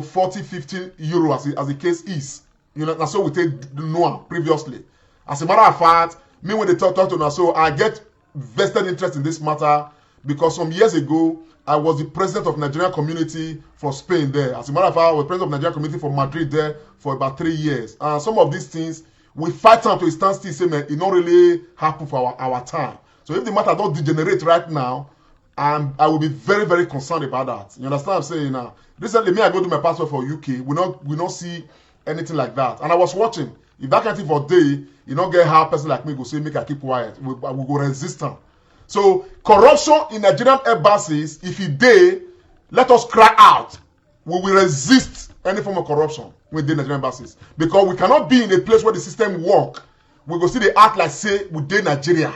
40, 50 euro as the case is. That's what we take Noah previously. As a matter of fact, me when they talk to now, so I get vested interest in this matter because some years ago I was the president of Nigerian community for Spain there. As a matter of fact, I was president of Nigerian community for Madrid there for about 3 years. And some of these things we fight on to a standstill, say man, it not really happen for our time. So if the matter don't degenerate right now, I will be very, very concerned about that. You understand what I'm saying now? Recently, me, I go to my passport for UK. We not see anything like that. And I was watching. If that kind of thing for day, you don't get how a person like me go say, make I keep quiet. We go resist them. So corruption in Nigerian embassies, if it dey, let us cry out. We will resist any form of corruption within Nigerian embassies. Because we cannot be in a place where the system work. We go see the act like say we dey Nigeria.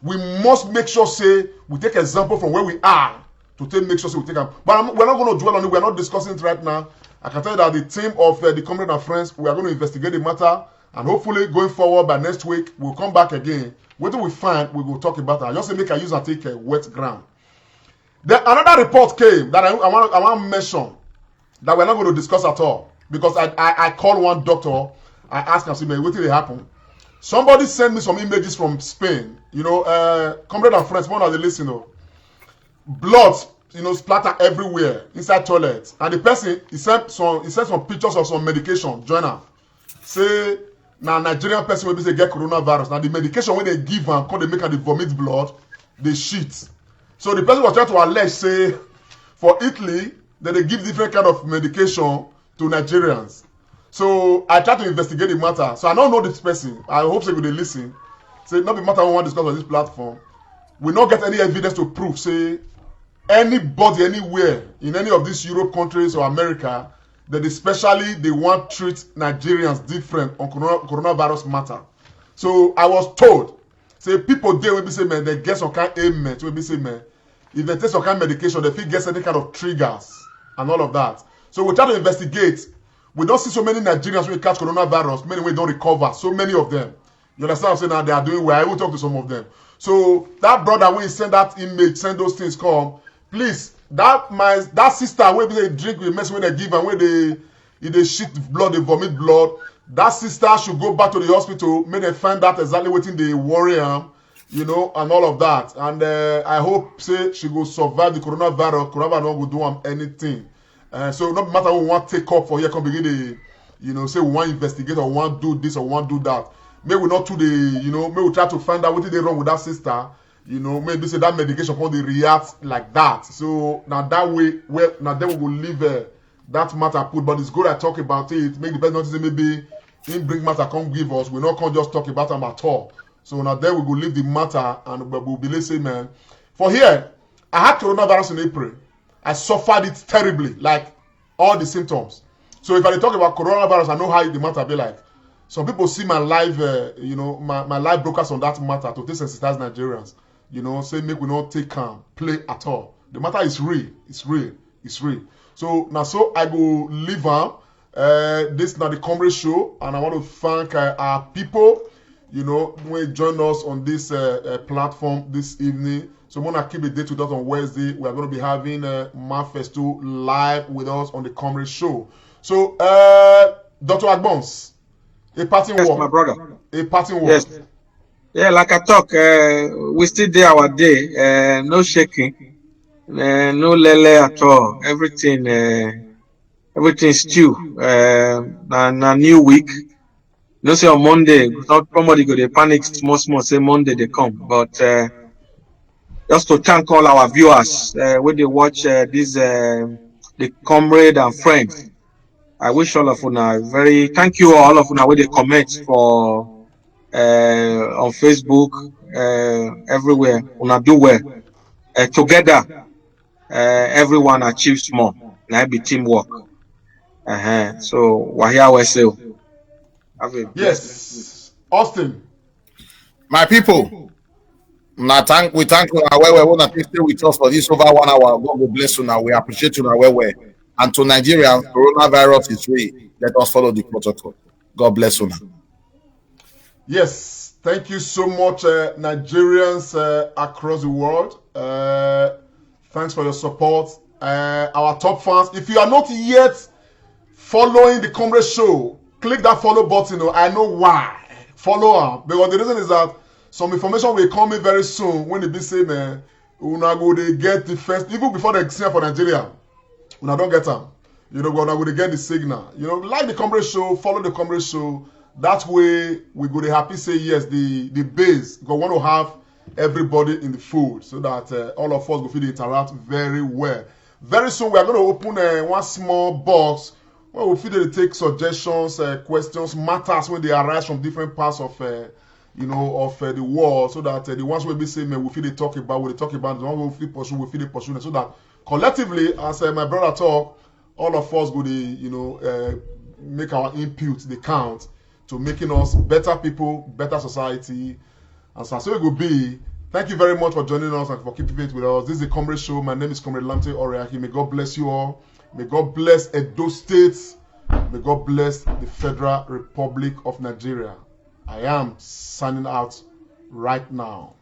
We must make sure say we take example from where we are to make sure say we take them. But we're not going to dwell on it. We're not discussing it right now. I can tell you that the team of the Comrade and friends, we are going to investigate the matter, and hopefully going forward by next week we'll come back again. What do we find? We will talk about it. I just say make a use and take a wet ground. Then another report came that I want to mention that we're not going to discuss at all because I called one doctor. I asked him, I said, man, what did it happen? Somebody sent me some images from Spain. Comrade and friends, one of the listeners, blood, splatter everywhere inside toilets, and the person he sent some pictures of some medication. Join am, say na Nigerian person wey be say get coronavirus. Now the medication wey they give am, come they make am dey vomit blood, they shit. So the person was trying to allege say for Italy that they give different kind of medication to Nigerians. So I try to investigate the matter. So I don't know this person. I hope they will listen. Say not be matter we want to discuss on this platform. We not get any evidence to prove say anybody anywhere in any of these Europe countries or America that especially they want to treat Nigerians different on coronavirus matter. So I was told, say people there will be say man, they get some kind of ailment, will be say man, if they take some kind of medication, they feel get any kind of triggers and all of that. So we try to investigate. We don't see so many Nigerians who catch coronavirus, many we don't recover, so many of them. You understand what I'm saying? Now they are doing well. I will talk to some of them. So that brother, when he send that image, send those things come, please, that sister wey be say drink with medicine wey they give and when they shit blood, they vomit blood, that sister should go back to the hospital, make them find out exactly wetin dey worry am, and all of that. And I hope say she go survive the coronavirus. Coronavirus no go do am anything. So no matter what we want to take up for here, come begin the, say we want to investigate or want to do this or want to do that. Maybe we not to the, maybe we try to find out what they wrong with that sister. Maybe say that medication can they react like that. So now that way, then we will leave that matter put. But it's good I talk about it. Make the best notice maybe in bring matter come give us. We not can just talk about them at all. So now then we will leave the matter and we'll be like say man. For here, I had coronavirus in April. I suffered it terribly, like all the symptoms. So if I talk about coronavirus, I know how the matter be like. Some people see my live, my live broadcast on that matter to desensitize Nigerians. Say make we not take play at all. The matter is real. It's real. It's real. So now, so I go leave on. This is now the Comrade show, and I want to thank our people. When join us on this platform this evening. So I'm gonna keep a date with us on Wednesday. We are going to be having Manifesto live with us on the Comrade show. So, Dr. Agbons, a parting word. Yes, my brother. A parting word. Yes. Yeah, like I talk, we still do our day. No shaking, no lele at all. Everything stew. And a new week. Say on Monday, not somebody go they panic small, say Monday they come. But just to thank all our viewers when they watch this the Comrade and friends. I wish all of you thank you all of you when they comment for on Facebook everywhere. Una do well. Together everyone achieves more. Now be teamwork. So Wahia Wesel. Yes. Austin. My people, we thank you well well stay with us for this over 1 hour. God will bless you now. We appreciate you now well. And to Nigerians, coronavirus is real. Let us follow the protocol. God bless you now. Yes. Thank you so much, Nigerians across the world. Thanks for your support. Our top fans, if you are not yet following the Comrade Show, click that follow button. I know why. Follow her. Because the reason is that some information will come in very soon when they be saying, man, una go they get the first, even before the signal for Nigeria. Una don't get them. You know, una go they get the signal. You know, like the Comrade Show, follow the Comrade Show. That way, we go to happy say yes, the base. Because we want to have everybody in the fold so that all of us go feel interact very well. Very soon, we are going to open one small box where we feel to take suggestions, questions, matters when they arise from different parts of, the world, so that the ones we be saying, we feel they talk about, the ones we feel pursue, so that collectively, as my brother talk, all of us go to, make our input, they count, to making us better people, better society, and so it will be. Thank you very much for joining us and for keeping it with us. This is the Comrade Show. My name is Comrade Lamte Oriaki. May God bless you all. May God bless Edo State. May God bless the Federal Republic of Nigeria. I am signing out right now.